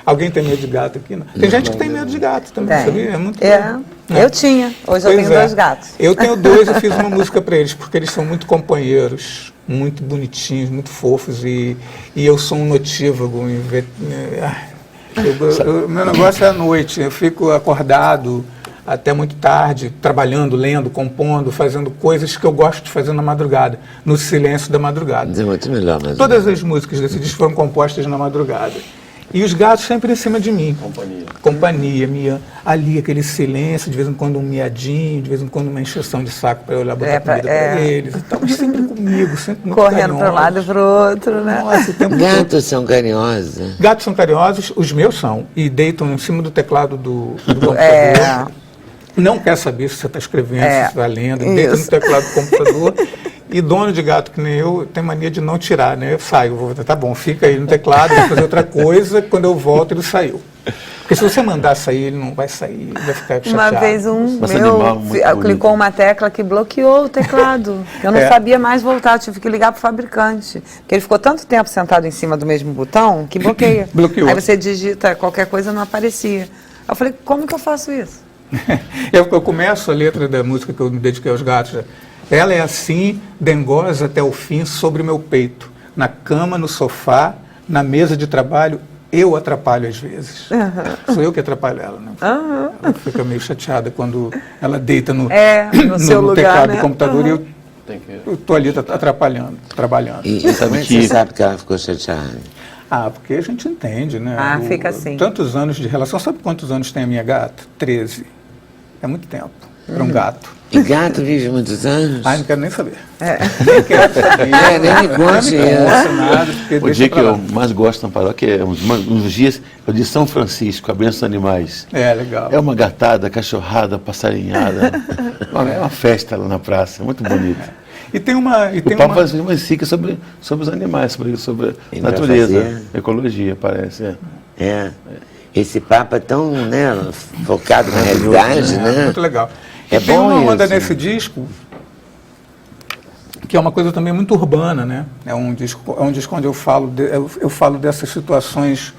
Alguém tem medo de gato aqui? Não? Tem gente que tem medo de gato também, sabia? É muito bom. Eu tinha. Hoje eu Pois tenho 2 gatos. Eu tenho 2, eu fiz uma música para eles, porque eles são muito companheiros, muito bonitinhos, muito fofos, e eu sou um notívago. Meu negócio é à noite, eu fico acordado até muito tarde, trabalhando, lendo, compondo, fazendo coisas que eu gosto de fazer na madrugada, no silêncio da madrugada. É muito melhor, mas... Todas as músicas desse disco foram compostas na madrugada. E os gatos sempre em cima de mim. Companhia minha. Ali, aquele silêncio, de vez em quando um miadinho, de vez em quando uma encheção de saco para eu olhar, botar comida para eles e tal. Mas sempre comigo, sempre muito Correndo para um carinhosos. lado e para o outro, né? Nossa, o tempo todo. Gatos são carinhosos. Gatos são carinhosos, os meus são. E deitam em cima do teclado do computador. Não quer saber se você está escrevendo, se você está lendo. Deita no teclado do computador. E dono de gato que nem eu tem mania de não tirar, né? Eu saio, tá bom, fica aí no teclado, vou fazer outra coisa, quando eu volto ele saiu. Porque se você mandar sair, ele não vai sair, vai ficar chateado. Uma vez um Mas animal muito bonito. clicou uma tecla que bloqueou o teclado. Eu não sabia mais voltar, eu tive que ligar para o fabricante. Porque ele ficou tanto tempo sentado em cima do mesmo botão que bloqueia. Bloqueou. Aí você digita qualquer coisa, não aparecia. Eu falei, como que eu faço isso? Eu começo a letra da música que eu me dediquei aos gatos. Ela é assim, dengosa até o fim, sobre o meu peito. Na cama, no sofá, na mesa de trabalho, eu atrapalho às vezes. Sou eu que atrapalho ela, né? Ela fica meio chateada quando ela deita no seu lugar, teclado né? do computador e eu estou ali atrapalhando, trabalhando. E como é que você sabe que ela ficou chateada? Porque a gente entende, né? Fica assim. Tantos anos de relação. Sabe quantos anos tem a minha gata? 13. É muito tempo para um gato. E gato vive muitos anos? Não quero nem saber. Nem quero saber. Nem me conte isso. Nada, porque O deixa dia que pra lá. eu mais gosto na paróquia é uns dias, é o de São Francisco, a bênção dos animais. Legal. É uma gatada, cachorrada, passarinhada. É uma festa lá na praça, muito bonito. E tem uma... O Papa faz uma encíclica sobre os animais, sobre a natureza, ecologia, parece. Esse Papa tão, né, focado na realidade, né? Muito legal. É tem bom uma onda isso. nesse disco que é uma coisa também muito urbana, né? É um disco onde eu falo dessas situações,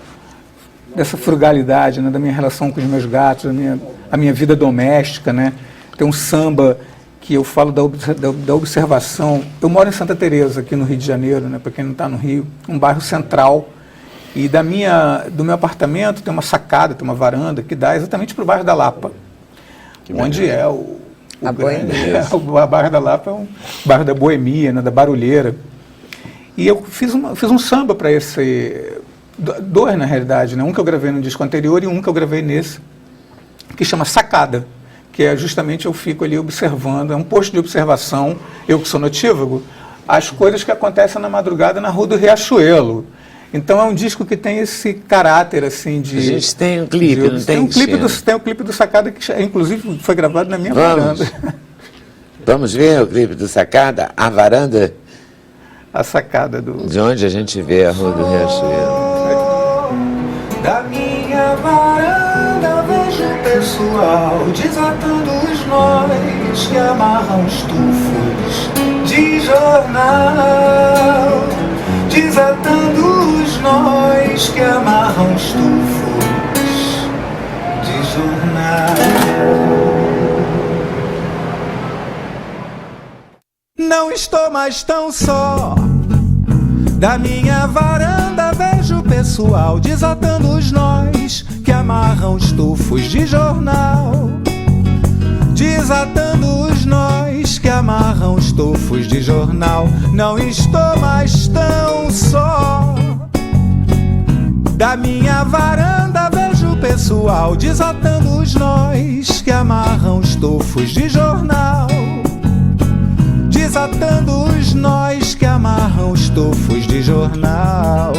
dessa frugalidade, né? Da minha relação com os meus gatos, a minha vida doméstica, né? Tem um samba que eu falo da observação. Eu moro em Santa Teresa, aqui no Rio de Janeiro, né? Para quem não está no Rio, um bairro central. E do meu apartamento tem uma sacada, tem uma varanda que dá exatamente para o bairro da Lapa, onde é a boemia. O bairro da Lapa é um bairro da boemia, né, da barulheira. E eu fiz um samba para dois na realidade, né? Um que eu gravei no disco anterior e um que eu gravei nesse, que chama Sacada, que é justamente eu fico ali observando, é um posto de observação, eu que sou notívago, as coisas que acontecem na madrugada na Rua do Riachuelo. Então é um disco que tem esse caráter assim de... A gente tem um clipe, não tem? Tem um clipe do Sacada que inclusive foi gravado na minha varanda. Vamos ver o clipe do Sacada? A varanda? A sacada do... De onde a gente vê a Rua do Riachuelo. Da minha varanda vejo o pessoal desatando os nós que amarram os tufos de jornal. Desatando os nós que amarram os tufos de jornal. Não estou mais tão só. Da minha varanda vejo o pessoal desatando os nós que amarram os tufos de jornal. Desatando os nós que amarram os tufos de jornal. Não estou mais tão só. Da minha varanda vejo o pessoal desatando os nós que amarram os tufos de jornal. Desatando os nós que amarram os tufos de jornal.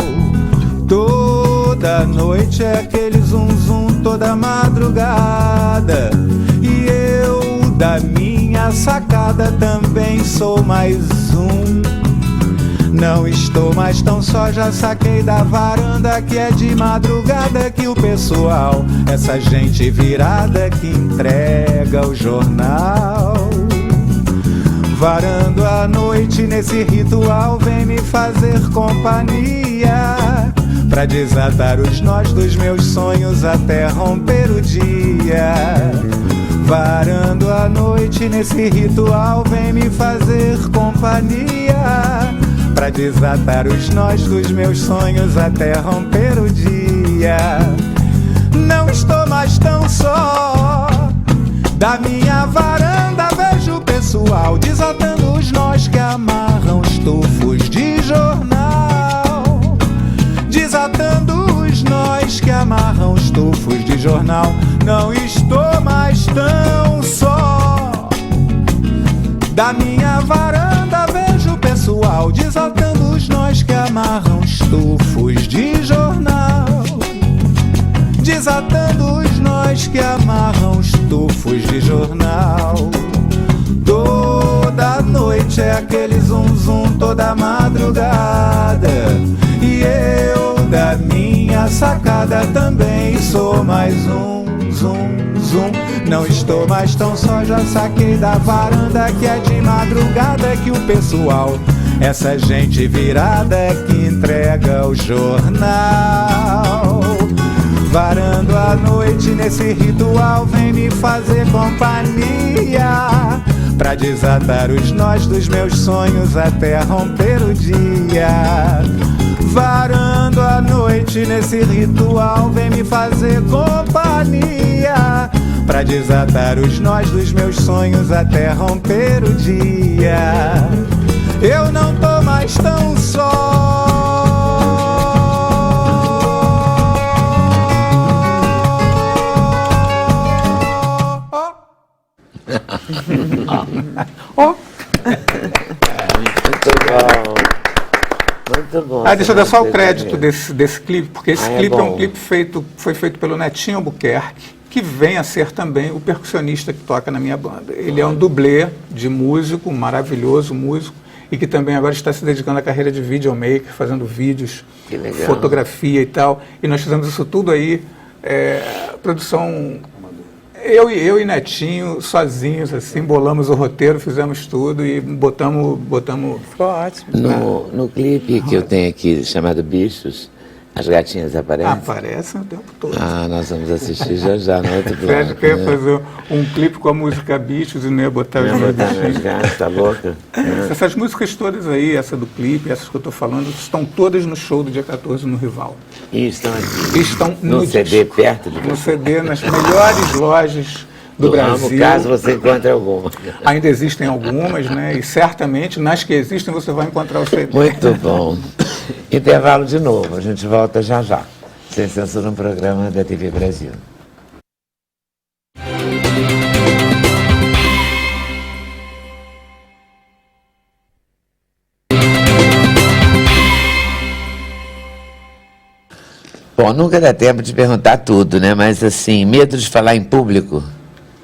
Toda noite é aquele zum zum, toda madrugada. E eu da minha sacada também sou mais um. Não estou mais tão só, já saquei da varanda que é de madrugada que o pessoal, essa gente virada que entrega o jornal. Varando a noite nesse ritual vem me fazer companhia, pra desatar os nós dos meus sonhos até romper o dia. Varando a noite nesse ritual vem me fazer companhia, pra desatar os nós dos meus sonhos até romper o dia. Não estou mais tão só. Da minha varanda vejo o pessoal desatando os nós que amarram os tufos de jornal. Desatando os nós que amarram os tufos de jornal. Não estou mais tão só. Da minha varanda vejo o pessoal desatando os nós que amarram os tufos de jornal. Desatando os nós que amarram os tufos de jornal. Toda noite é aquele zum zum, toda madrugada. E eu da minha sacada também sou mais um zum zum. Não estou mais tão só, já saquei da varanda que é de madrugada que o pessoal, essa gente virada que entrega o jornal. Varando a noite noite nesse ritual vem me fazer companhia, pra desatar os nós dos meus sonhos até romper o dia. Varando a noite nesse ritual vem me fazer companhia, pra desatar os nós dos meus sonhos até romper o dia. Eu não tô mais tão só. Muito bom. Deixa eu dar só o crédito desse clipe, porque esse clipe é um bom. clipe foi feito pelo Netinho Albuquerque, que vem a ser também o percussionista que toca na minha banda. Ele é um dublê de músico, um maravilhoso músico, e que também agora está se dedicando à carreira de videomaker, fazendo vídeos, Que legal. fotografia e tal. E nós fizemos isso tudo aí, produção... Eu e Netinho, sozinhos, assim, bolamos o roteiro, fizemos tudo e botamos... Ficou ótimo. No clipe que eu tenho aqui, chamado Bichos, as gatinhas aparecem? Aparecem o tempo todo. Nós vamos assistir já no outro Você acha bloco. que eu ia fazer um clipe com a música Bichos e não ia botar os meus bichinhos? Gatos, tá louca? Essas músicas todas aí, essa do clipe, essas que eu estou falando, estão todas no show do dia 14 no Rival. E estão aqui. Estão No CD disco, perto de no você. CD, nas melhores lojas do No Brasil. caso, você encontra alguma. Ainda existem algumas, né? E certamente nas que existem você vai encontrar o CD. Muito bom. Intervalo de novo, a gente volta já. Sem Censura, um programa da TV Brasil. Bom, nunca dá tempo de perguntar tudo, né? Mas assim, medo de falar em público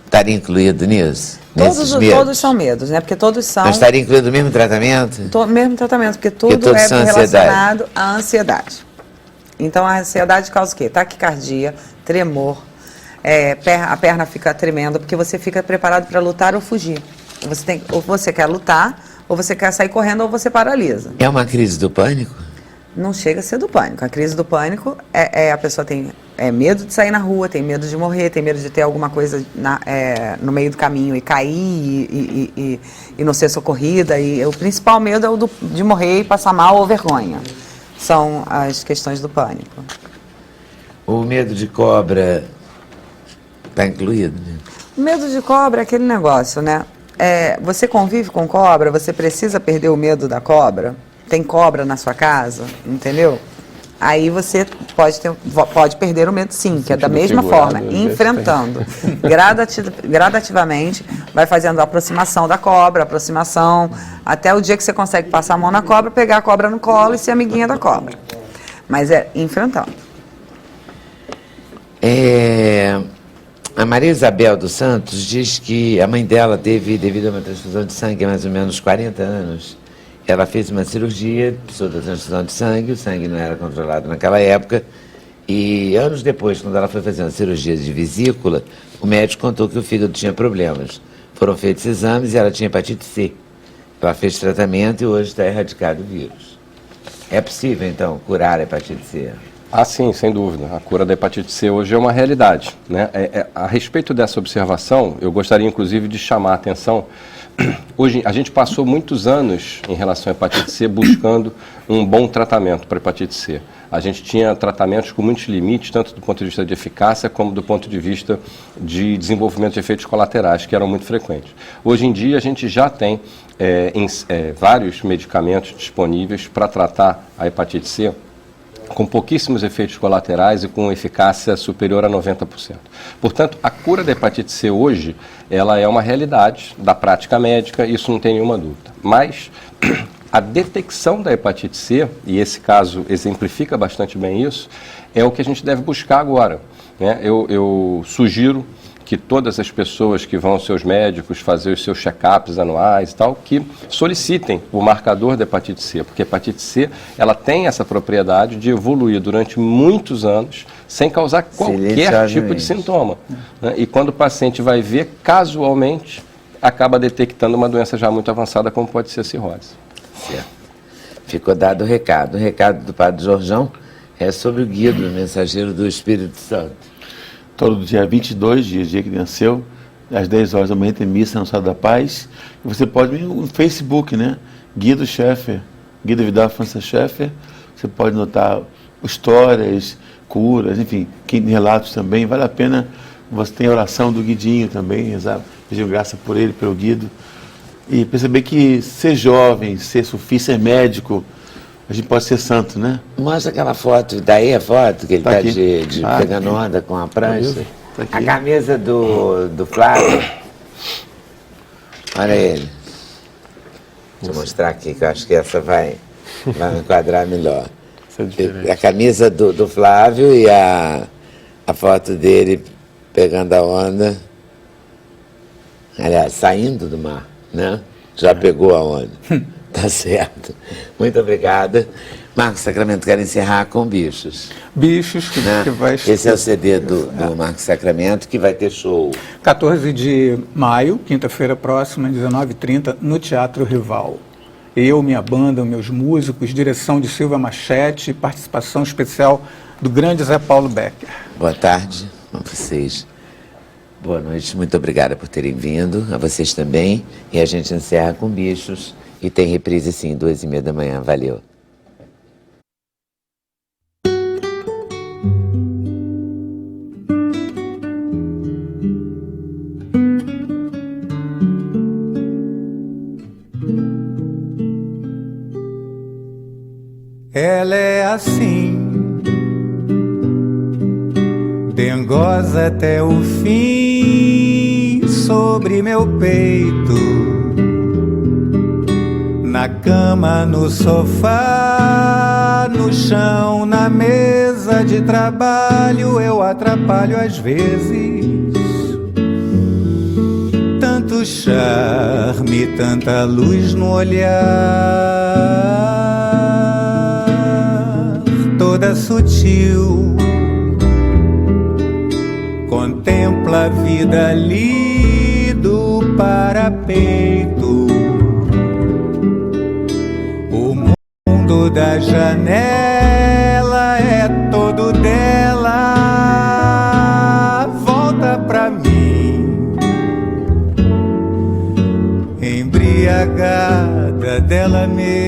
estaria incluído nisso? Nesses medos? Todos são medos, né? Porque todos são... Mas estaria incluído o mesmo tratamento? Mesmo tratamento, porque tudo todos é são relacionado à ansiedade. Então, a ansiedade causa o quê? Taquicardia, tremor, a perna fica tremenda, porque você fica preparado para lutar ou fugir. Ou você quer lutar, ou você quer sair correndo, ou você paralisa. É uma crise do pânico? Não chega a ser do pânico. A crise do pânico a pessoa tem medo de sair na rua, tem medo de morrer, tem medo de ter alguma coisa no meio do caminho e cair e não ser socorrida. E o principal medo é o de morrer e passar mal ou vergonha. São as questões do pânico. O medo de cobra está incluído? Né? O medo de cobra é aquele negócio, né? Você convive com cobra, você precisa perder o medo da cobra. Tem cobra na sua casa, entendeu? Aí você pode perder o medo, sim, que é da mesma forma, enfrentando. Gradativamente, vai fazendo a aproximação da cobra, até o dia que você consegue passar a mão na cobra, pegar a cobra no colo e ser amiguinha da cobra. Mas é enfrentando. A Maria Isabel dos Santos diz que a mãe dela teve, devido a uma transfusão de sangue, há mais ou menos 40 anos, ela fez uma cirurgia, precisou da transfusão de sangue, o sangue não era controlado naquela época, e anos depois, quando ela foi fazer uma cirurgia de vesícula, o médico contou que o fígado tinha problemas. Foram feitos exames e ela tinha hepatite C. Ela fez tratamento e hoje está erradicado o vírus. É possível, então, curar a hepatite C? Sim, sem dúvida. A cura da hepatite C hoje é uma realidade, né? A respeito dessa observação, eu gostaria, inclusive, de chamar a atenção. Hoje, a gente passou muitos anos em relação à hepatite C buscando um bom tratamento para a hepatite C. A gente tinha tratamentos com muitos limites, tanto do ponto de vista de eficácia, como do ponto de vista de desenvolvimento de efeitos colaterais, que eram muito frequentes. Hoje em dia, a gente já tem vários medicamentos disponíveis para tratar a hepatite C, com pouquíssimos efeitos colaterais e com eficácia superior a 90%. Portanto, a cura da hepatite C hoje, ela é uma realidade da prática médica, isso não tem nenhuma dúvida. Mas a detecção da hepatite C, e esse caso exemplifica bastante bem isso, é o que a gente deve buscar agora, né? Eu sugiro que todas as pessoas que vão aos seus médicos fazer os seus check-ups anuais e tal, que solicitem o marcador da hepatite C, porque a hepatite C, ela tem essa propriedade de evoluir durante muitos anos sem causar qualquer tipo de sintoma, né? E quando o paciente vai ver, casualmente, acaba detectando uma doença já muito avançada, como pode ser a cirrose. Certo. Ficou dado o recado. O recado do Padre Jorjão é sobre o Guido, o mensageiro do Espírito Santo. todo dia 22, dia que ele nasceu, às 10 horas da manhã tem missa no Estado da Paz. E você pode ir no Facebook, né? Guido Scheffer, Guido Vidal França Scheffer. Você pode notar histórias, curas, enfim, relatos também. Vale a pena. Você tem a oração do Guidinho também, rezar, pedir graça por ele, pelo Guido. E perceber que ser jovem, ser sufista, ser médico, a gente pode ser santo, né? Mostra aquela foto, daí a foto que ele Tá está aqui. pegando onda com a prancha. Tá aqui. A camisa do Flávio. Olha ele. Deixa eu mostrar aqui, que eu acho que essa vai me enquadrar melhor. Isso é diferente. A camisa do Flávio e a foto dele pegando a onda. Aliás, saindo do mar, né? Já pegou a onda. Tá certo. Muito obrigada. Marcos Sacramento, quero encerrar com Bichos. Bichos, Né? que vai... Esse é o CD do Marcos Sacramento, que vai ter show. 14 de maio, quinta-feira próxima, 19h30, no Teatro Rival. Eu, minha banda, meus músicos, direção de Silvia Machete, participação especial do grande Zé Paulo Becker. Boa tarde a vocês. Boa noite, muito obrigada por terem vindo, a vocês também. E a gente encerra com Bichos. E tem reprise sim, 2h30 da manhã. Valeu. Ela é assim, dengosa até o fim, sobre meu peito, na cama, no sofá, no chão, na mesa de trabalho, eu atrapalho às vezes. Tanto charme, tanta luz no olhar, toda sutil, contempla a vida ali do parapeito, o mundo da janela é todo dela, volta pra mim, embriagada dela mesma.